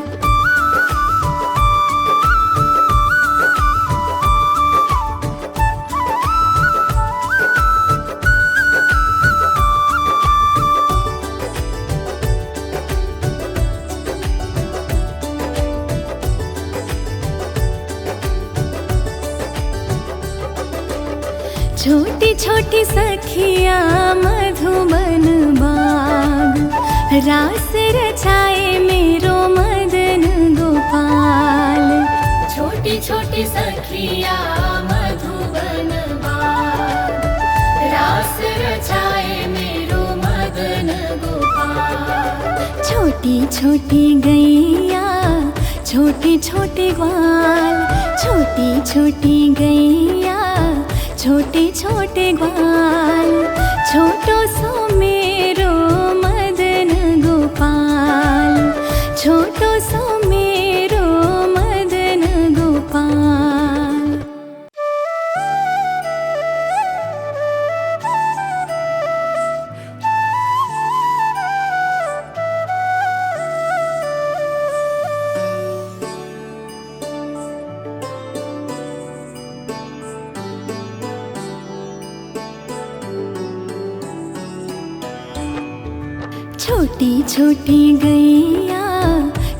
छोटी छोटी सखियाँ मधुबन बाग, रास रचाए मेरो मदन गोपाल। छोटी छोटी सखियाँ मधुबन बाग, रास रचाए मेरो मदन गोपाल। छोटी छोटी गैया छोटे छोटे ग्वाल, छोटी छोटी गैया छोटे छोटे ग्वाल, छोटो सो मेरो मदन गोपाल, छोटो सो मेरो मदन गोपाल। छोटी छोटी गैया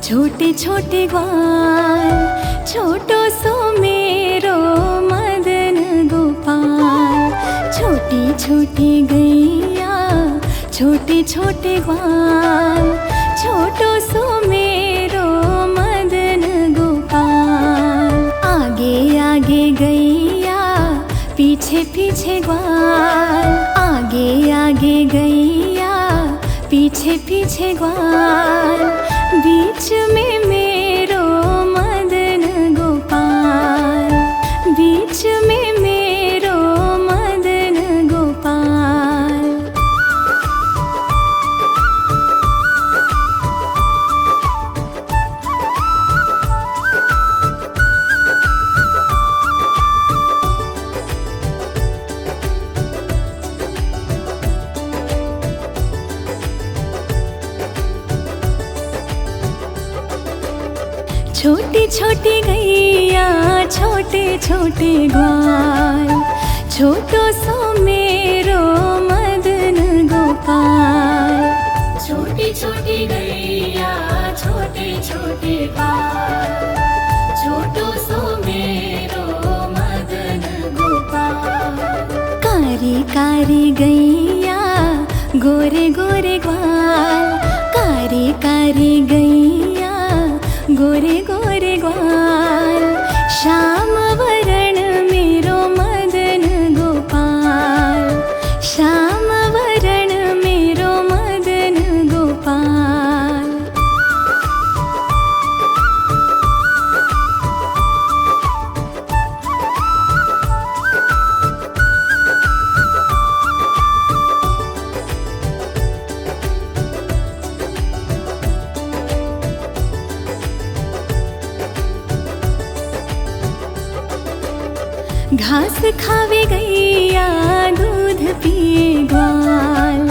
छोटे छोटे ग्वाल, छोटो सो मेरो मदन गोपाल। छोटी छोटी गैया छोटे छोटे ग्वाल, छोटो सो मेरो मदन गोपाल। आगे आगे गैया पीछे पीछे ग्वाल, आगे आगे गैया पीछे पीछे ग्वाल, बीच में मेरो मदन गोपाल, बीच में मेरो मदन गोपाल। छोटी छोटी गैया छोटे छोटे ग्वाल, छोटो सो मेरो मदन गोपाल। छोटी छोटी गैया छोटे छोटे ग्वाल, छोटो सो मेरो मदन गोपाल। कारी कारी गैया गोरे गोरे ग्वाल, कारी कारी गैया गोरे गोरे ग्वाल, श्याम वरण मेरो मदन गोपाल, श्याम वरण मेरो मदन गोपाल। घास खावे गैया दूध पिए ग्वाल,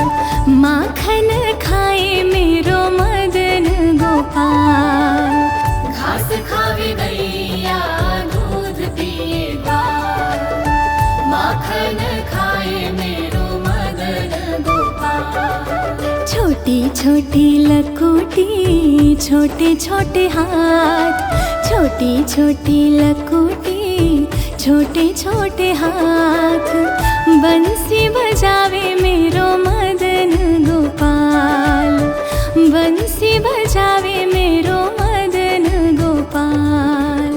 माखन खाए मेरो मदन गोपाल। घास खावे गैया दूध पिए ग्वाल, माखन खाए मेरो मदन गोपाल। छोटी छोटी लकोटी छोटे छोटे हाथ, छोटी छोटी लकोटी छोटे छोटे हाथ, बंसी बजावे मेरो मदन गोपाल, बंसी बजावे मेरो मदन गोपाल।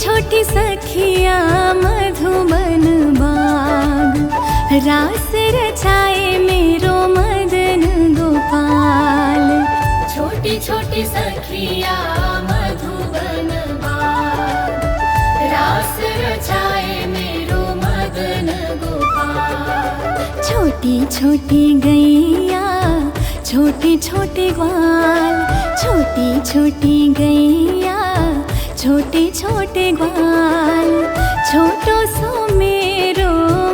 छोटी सखिया मधुबन बाग, रास रचाए मेरो मदन गोपाल। छोटी छोटी सखिया मधुबन बाग, रास रचाए मेरो मदन गोपाल। छोटी छोटी गैया छोटे छोटे ग्वाल, छोटी छोटी गैया छोटे छोटे ग्वाल। छोटो सो मेरो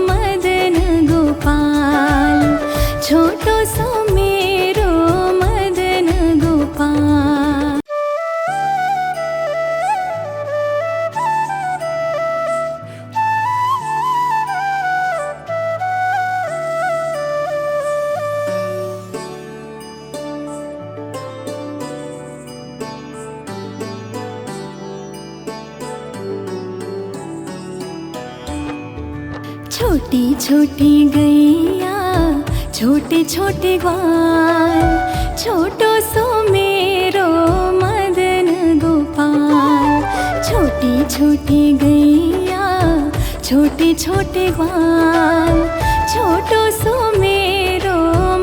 मदन गोपाल, छोटो सो मेरो मदन गोपाल। छोटी छोटी गैया छोटे छोटे ग्वाल, छोटो सो मेरो मदन गोपाल। छोटी छोटी गैया छोटे छोटे ग्वाल, छोटो सो मेरो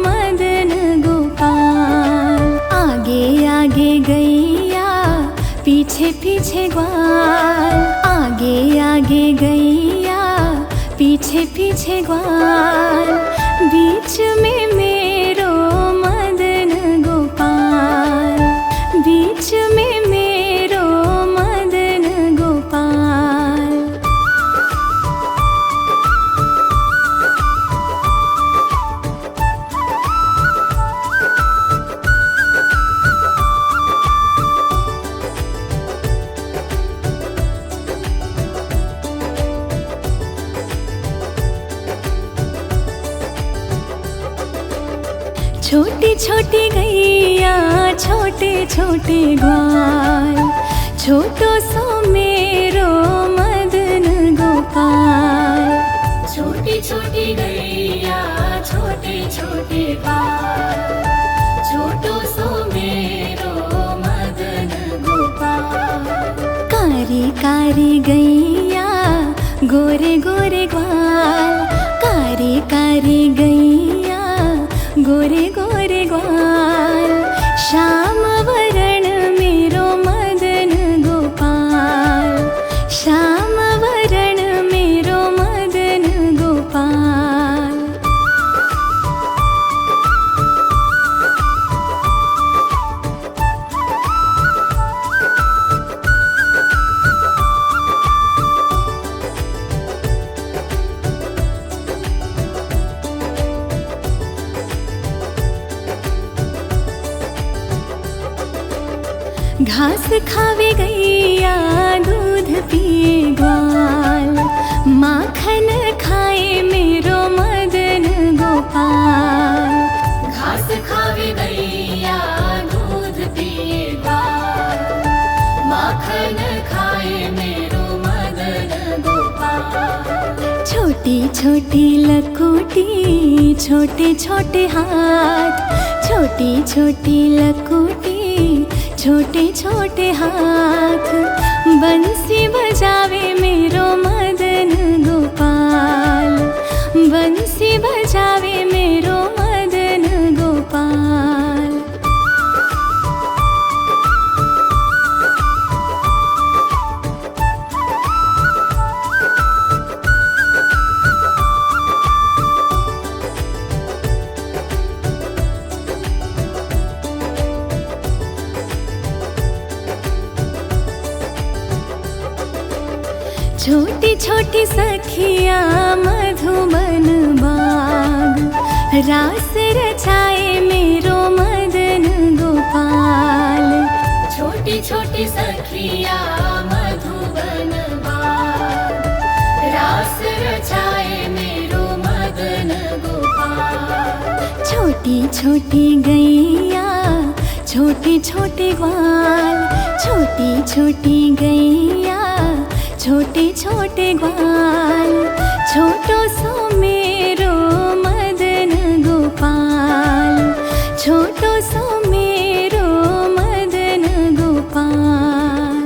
मदन गोपाल। आगे आगे गैया पीछे पीछे ग्वाल, आगे आगे गैया पीछे पीछे ग्वाल। बीच में मेरो मदन गोपाल, बीच में मेरो मदन गोपाल। छोटी छोटी गैया छोटे छोटे ग्वाल, छोटो सो मेरो मदन गोपाल। छोटी छोटी गैया छोटे छोटे ग्वाल, छोटो सो मेरो मदन गोपाल। कारी कारी गैया गोरे गोरे ग्वाल, कारी कारी गैया गोरे गोरे ग्वाल। श्याम वरण मेरो मदन गोपाल, श्याम वरण मेरो मदन गोपाल। घास खावे गैया दूध पिए ग्वाल, माखन खाए मेरो मदन गोपाल। घास खावे गैया दूध पिए ग्वाल, माखन खाए मेरो मदन गोपाल। छोटी छोटी लकुटी छोटे छोटे हाथ, छोटी छोटी लकुटी छोटे छोटे हाथ। बंसी बजावे मेरो मदन गोपाल, बंसी बजावे मेरो मदन गोपाल। छोटी छोटी सखिया मधुबन बाग, रास रचाए मेरो मदन गोपाल। छोटी छोटी सखिया मधुबन बाग, रास रचाए मेरो मदन गोपाल। छोटी छोटी गैया छोटे छोटे ग्वाल, छोटी छोटी गैया छोटे छोटे ग्वाल। छोटो सो मेरो मदन गोपाल, छोटो सो मेरो मदन गोपाल।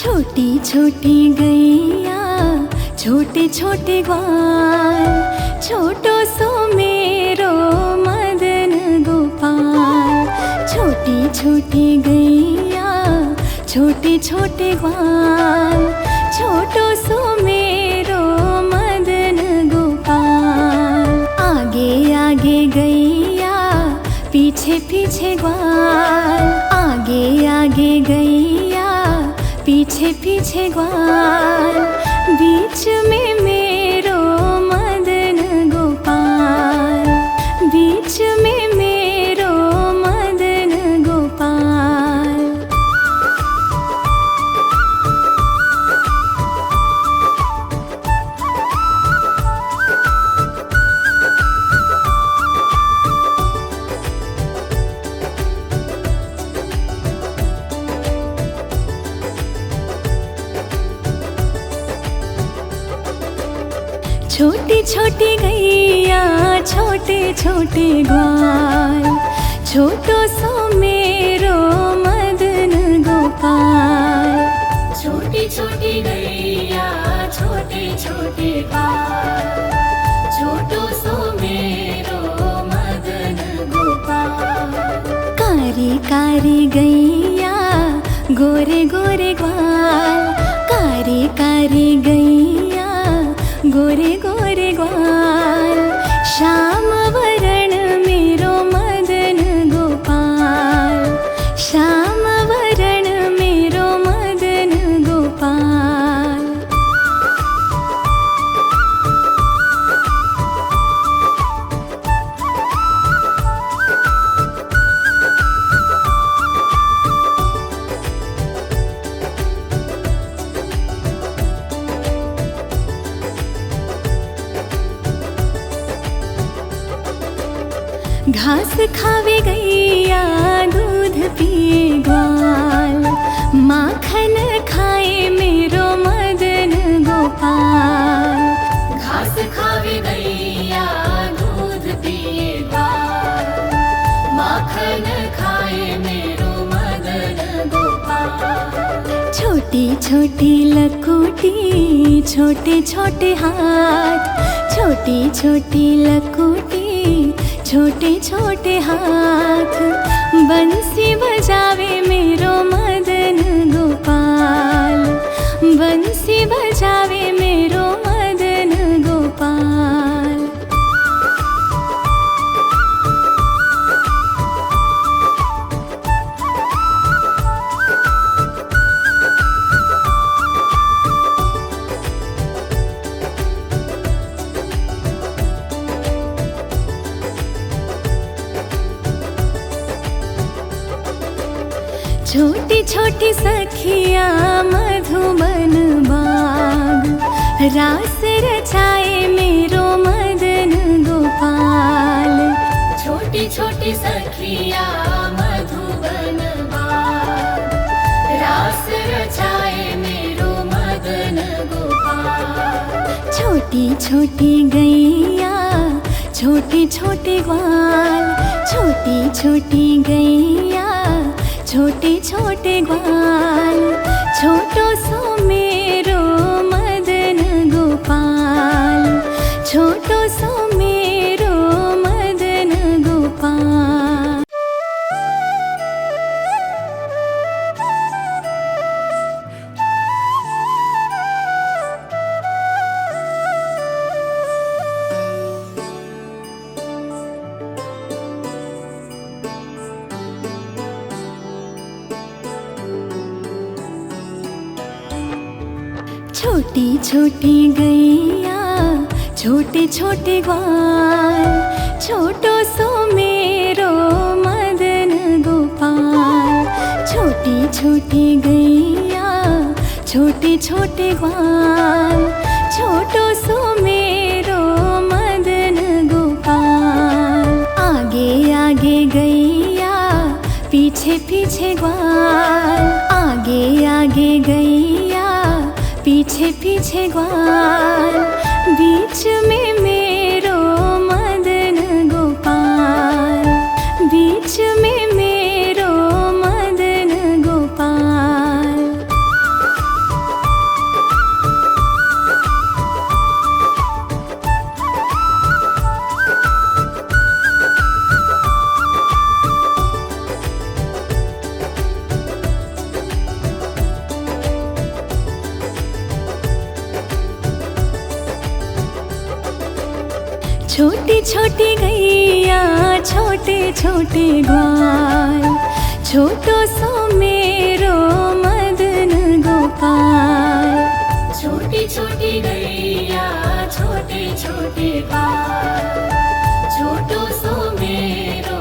छोटी छोटी गैया छोटे छोटे ग्वाल, छोटो सो मेरो मदन गोपाल। छोटी छोटी गैया छोटे छोटे ग्वाल, छोटो सो मेरो मदन गोपाल। आगे आगे गैया पीछे पीछे ग्वाल, आगे आगे गैया पीछे पीछे ग्वाल। बीच में मेरो मदन गोपाल, बीच में मेरो मदन गोपाल। छोटी छोटी गैया छोटे छोटे ग्वाल, छोटो सो मेरो मदन गोपाल। छोटी छोटी गैया छोटे छोटे ग्वाल, छोटो सो मेरो मदन गोपाल। कारी कारी गैया गोरे गोरे ग्वाल, कारी कारी गैया गोरे गोरे ग्वाल। श्याम वरण मेरो मदन गोपाल, श्याम वरण मेरो मदन गोपाल। घास खावे गैया दूध पिए ग्वाल, माखन खाए मेरो मदन गोपाल। घास खावे गैया दूध पिए ग्वाल, माखन खाए मेरो मदन गोपाल। छोटी छोटी लकुटी छोटे छोटे हाथ, छोटी छोटी लकुटी छोटे छोटे हाथ। बंसी बजावे मेरो मदन गोपाल, बंसी बजावे मेरो मदन गोपाल। छोटी छोटी सखिया मधुबन बाग, रास रचाए मेरो मदन गोपाल। छोटी छोटी सखिया मधुबन बाग, रास रचाए मेरो मदन गोपाल। छोटी छोटी गैया छोटे छोटे ग्वाल, छोटी छोटी गैया छोटे छोटे ग्वाल। छोटो सो मेरो मदन गोपाल, छोटो सो मेरो मदन गोपाल। छोटी छोटी गैया छोटे छोटे ग्वाल, छोटो सो मेरो मदन गोपाल। छोटी छोटी गैया छोटे छोटे ग्वाल, छोटो सो मेरो मदन गोपाल। आगे आगे गैया पीछे पीछे ग्वाल, आगे आगे गैया पीछे पीछे ग्वाल। बीच में मेरो मदन गोपाल, बीच में मेरो मदन गोपाल। छोटी छोटी गैया छोटे छोटे ग्वाल, छोटो सो मेरो मदन गोपाल। छोटी छोटी गैया छोटे छोटे ग्वाल, छोटो सो मेरो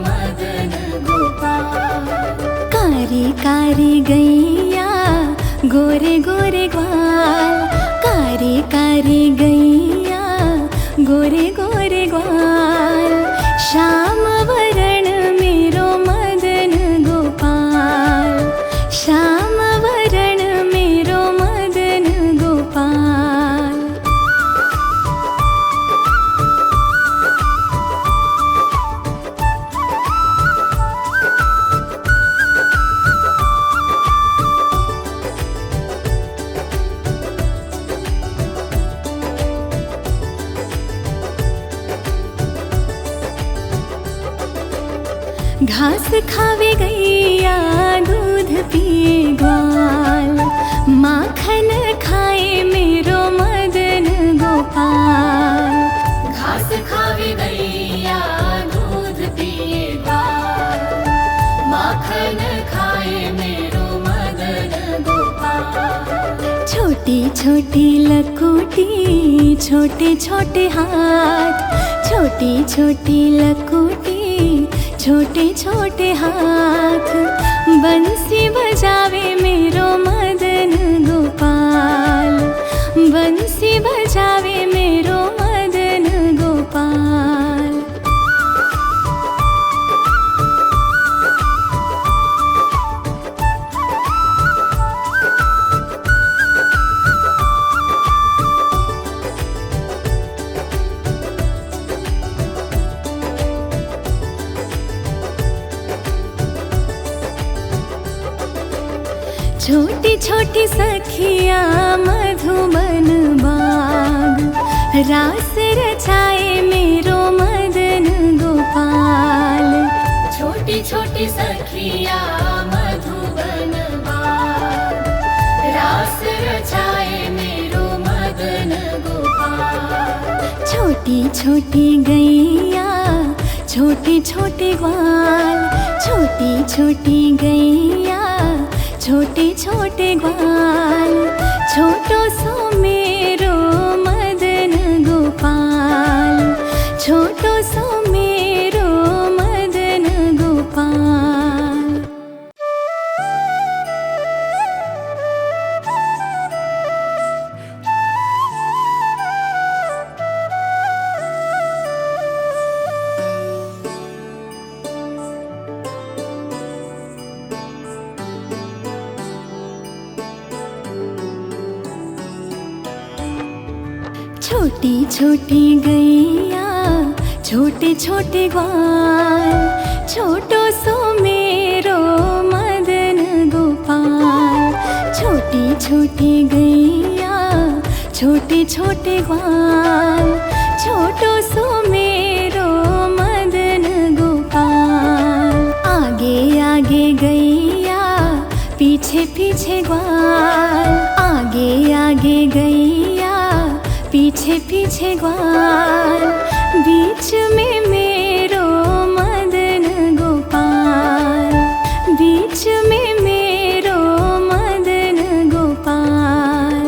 मदन गोपाल। कारी कारी गैया गोरे गोरे ग्वाल, कारी कारी गैया गोरे गोरे ग्वाल। श्याम वरण मेरो मदन गोपाल, श्याम वरण मेरो मदन गोपाल। घास खावे गैया दूध पिए ग्वाल, माखन खाए मेरो मदन गोपाल। घास खावे गैया दूध पिए ग्वाल, माखन खाए मेरो मदन गोपाल। छोटी छोटी लकुटी छोटे छोटे हाथ, छोटी छोटी लकुटी छोटे छोटे हाथ। बंसी बजावे मेरो मदन गोपाल, बंसी बजावे मेरो मदन गोपाल। छोटी छोटी सखिया मधुबन बाग, रास रचाए मेरो मदन गोपाल। छोटी छोटी सखिया मधुबन बाग, रास रचाए मेरो मदन गोपाल। छोटी छोटी गैया छोटे छोटे ग्वाल, छोटी छोटी गैया छोटे छोटे ग्वाल। छोटो सो मेरो मदन गोपाल, छोटो सो मेरो मदन गोपाल। छोटी छोटी गैया छोटे छोटे ग्वाल, छोटो सो मेरो मदन गोपाल। छोटी छोटी गैया छोटे छोटे ग्वाल, छोटो सो मेरो मदन गोपाल। आगे आगे गैया पीछे पीछे ग्वाल, आगे आगे गैया पीछे पीछे ग्वाल। बीच में मेरो मदन गोपाल, बीच में मेरो मदन गोपाल।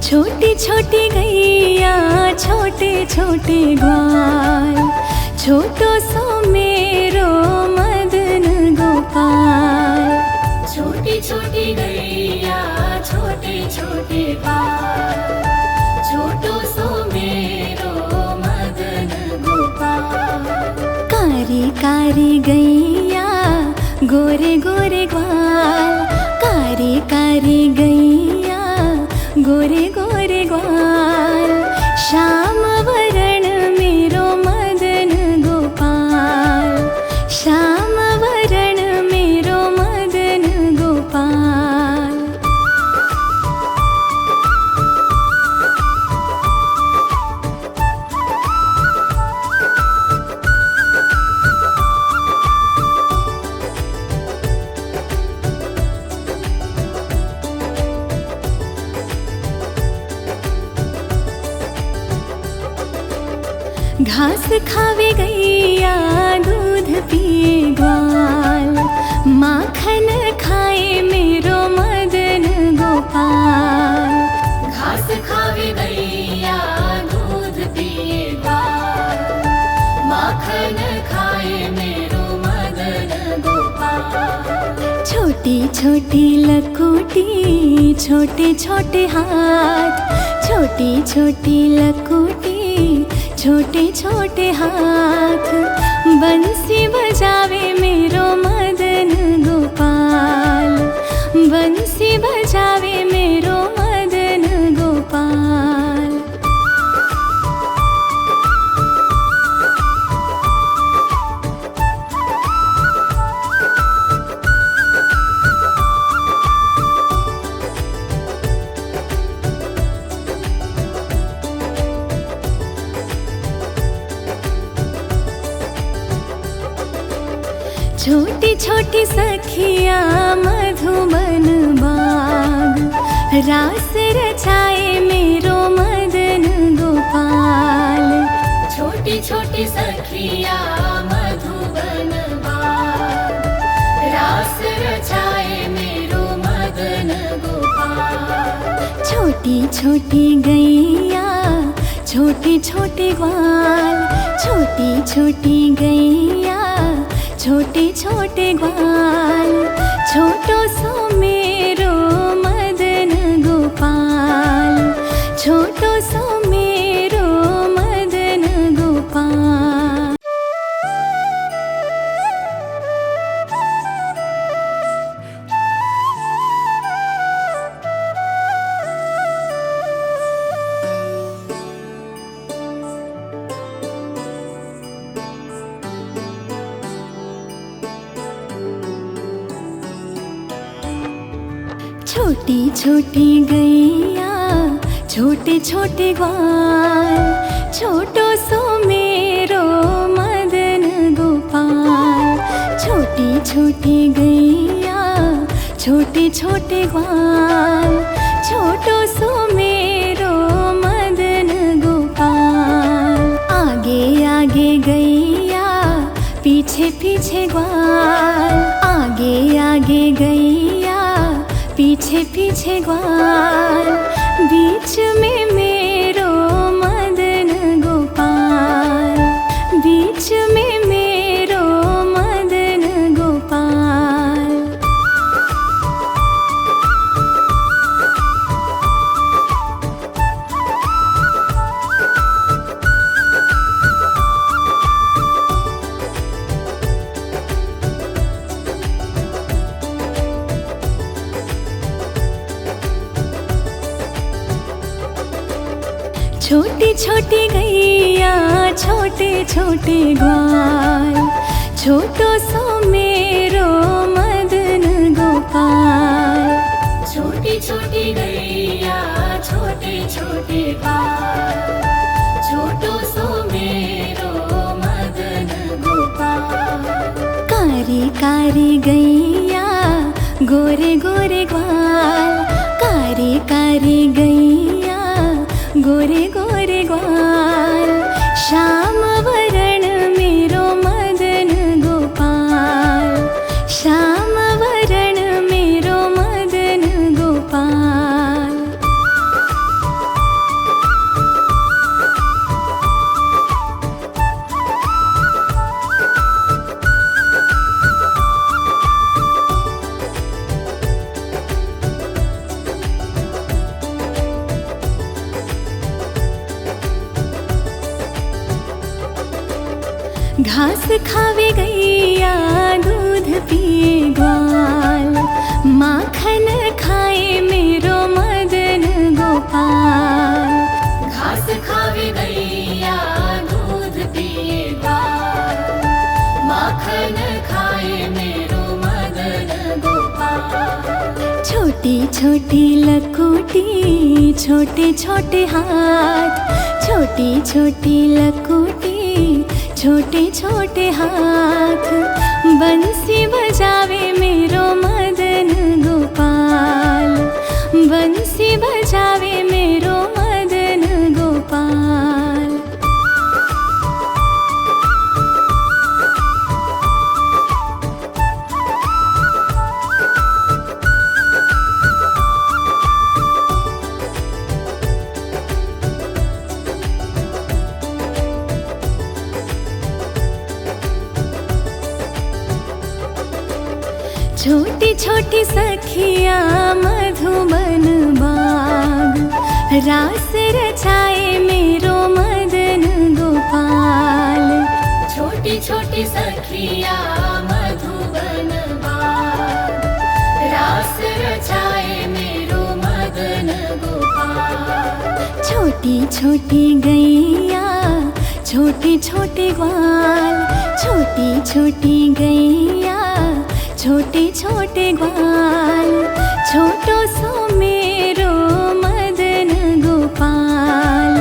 छोटी छोटी गैया छोटे छोटे ग्वाल, छोटो सो मेरो मदन गोपाल। छोटी छोटी गैया छोटे छोटे ग्वाल, छोटो सो मेरो मदन गोपाल। कारी कारी गैया गोरे गोरे ग्वाल, कारी कारी गैया गोरे गोरे ग्वाल। श्याम वरण मेरो मदन गोपाल, श्याम वरण मेरो मदन गोपाल। घास खावे गैया दूध पिए ग्वाल, माखन खाए मेरो मदन गोपाल। घास खावे गैया दूध पिए ग्वाल, माखन खाए मेरो मदन गोपाल। छोटी छोटी लकोटी छोटे छोटे हाथ, छोटी छोटी लकोटी छोटे छोटे हाथ, बंसी बजावे मेरो मदन गोपाल, बंसी बजावे मेरो मदन गोपाल। छोटी छोटी सखिया मधुबन बाग, रास रचाए मेरो मदन गोपाल। छोटी छोटी सखिया मधुबन बाग, रास रचाए मेरो मदन गोपाल। छोटी छोटी गैया छोटे छोटे ग्वाल, छोटी छोटी गैया छोटे छोटे ग्वाल, छोटो सो मेरो मदन गोपाल, छोटो सो मेरो मदन गोपाल। छोटी छोटी गैया छोटे छोटे ग्वाल, छोटो सो मेरो मदन गोपाल। छोटी छोटी गैया छोटे छोटे ग्वाल, छोटो सो मेरो मदन गोपाल। आगे आगे गैया पीछे पीछे ग्वाल, आगे आगे गैया पीछे पीछे ग्वाल, बीच में मेरो मदन गोपाल, बीच में मेरो मदन गोपाल। छोटी छोटी गैया छोटे छोटे ग्वाल, छोटो सो मेरो मदन गोपाल। छोटी छोटी गैया छोटे छोटे ग्वाल, छोटो सो मेरो मदन गोपाल। कारी कारी गैया गोरे गोरे ग्वाल, कारी कारी गैया गोरे गोरे ग्वाल, श्याम वरण मेरो मदन गोपाल, श्याम वरण मेरो मदन गोपाल। घास खावे गैया दूध पिए ग्वाल, माखन खाए मेरो मदन गोपाल। घास खावे गैया दूध पिए ग्वाल, माखन खाए मेरो मदन गोपाल। छोटी छोटी लकोटी छोटे छोटे हाथ, छोटी छोटी लकोटी छोटे छोटे हाथ, बंसी बजावे मेरो मदन गोपाल, बंसी बजावे मेरो मदन गोपाल। छोटी छोटी सखिया मधुबन बाग, रास रचाए मेरो मदन गोपाल। छोटी छोटी सखिया मधुबन बाग, रास रचाए मेरो मदन गोपाल। छोटी छोटी गैया छोटे छोटे ग्वाल, छोटी छोटी गैया छोटे छोटे ग्वाल। छोटो सो मेरो मदन गोपाल,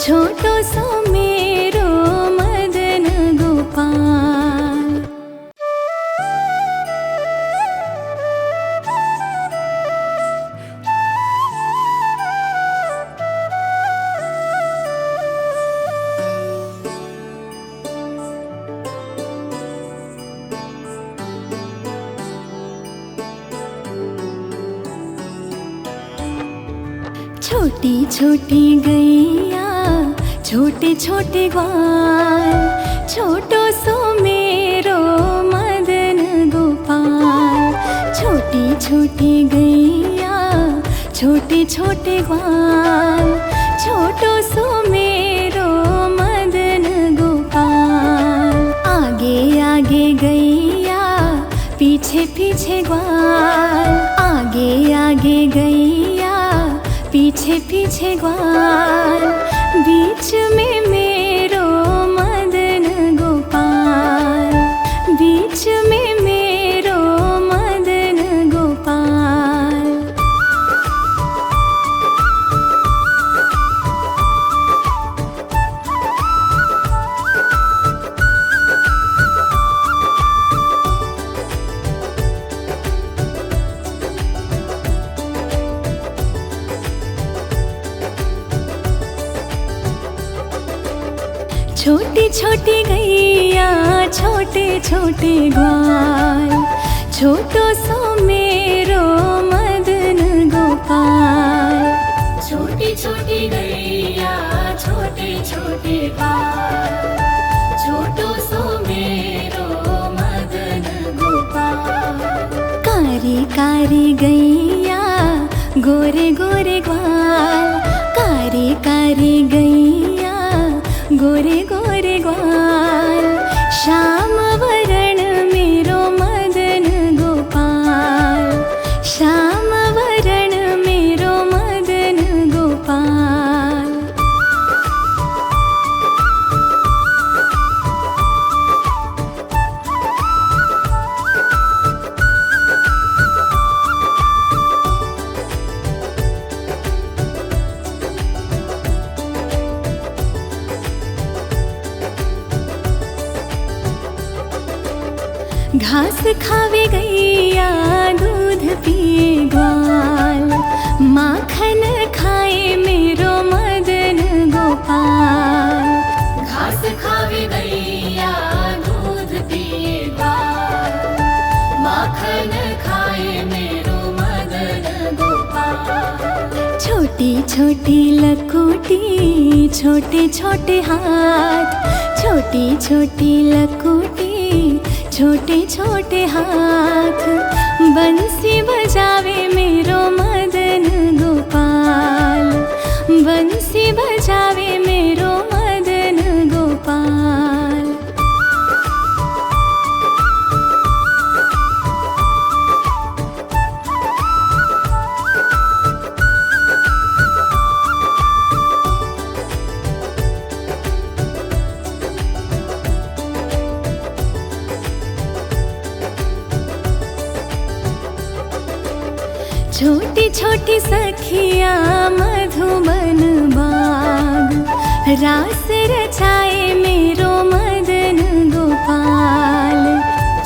छोटो सो मेरो मदन गोपाल। छोटी छोटी गैया छोटे छोटे ग्वाल, छोटो सो मेरो मदन गोपाल। छोटी छोटी गैया छोटे छोटे ग्वाल, छोटो सो मेरो मदन गोपाल। आगे आगे गैया पीछे पीछे ग्वाल, आगे आगे गैया पीछे पीछे ग्वाल। बीच में मेरो मदन गोपाल, बीच में मेरो मदन गोपाल। छोटी छोटी गैया छोटे छोटे ग्वाल, छोटो सो मेरो मदन गोपाल। छोटी छोटी गैया छोटे छोटे ग्वाल, छोटो सो मेरो मदन गोपाल। कारी कारी गैया गोरे गोरे ग्वाल, कारी कारी गैया गोरे गोरे ग्वाल। श्याम वरण मेरो मदन गोपाल, श्याम वरण मेरो मदन गोपाल। घास खावे गैया दूध पिए ग्वाल, माखन खाए मेरो मदन गोपाल। घास खावे गैया दूध पिए ग्वाल, माखन खाए मेरो मदन गोपाल। छोटी छोटी लकोटी छोटे छोटे हाथ, छोटी छोटी लकोटी छोटे छोटे हाथ। बंसी बजावे मेरो मदन गोपाल, बंसी बजावे मेरो मदन गोपाल। छोटी छोटी सखिया मधुबन बाग, रास रचाए मेरो मदन गोपाल।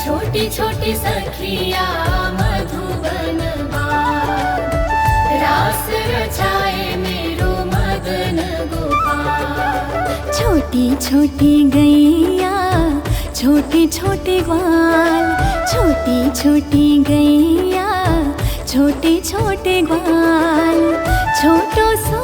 छोटी छोटी सखिया मधुबन बाग, रास रचाए मेरो मदन गोपाल। छोटी छोटी गैया छोटे छोटे ग्वाल, छोटी छोटी गैया छोटे छोटे ग्वाल। छोटो सो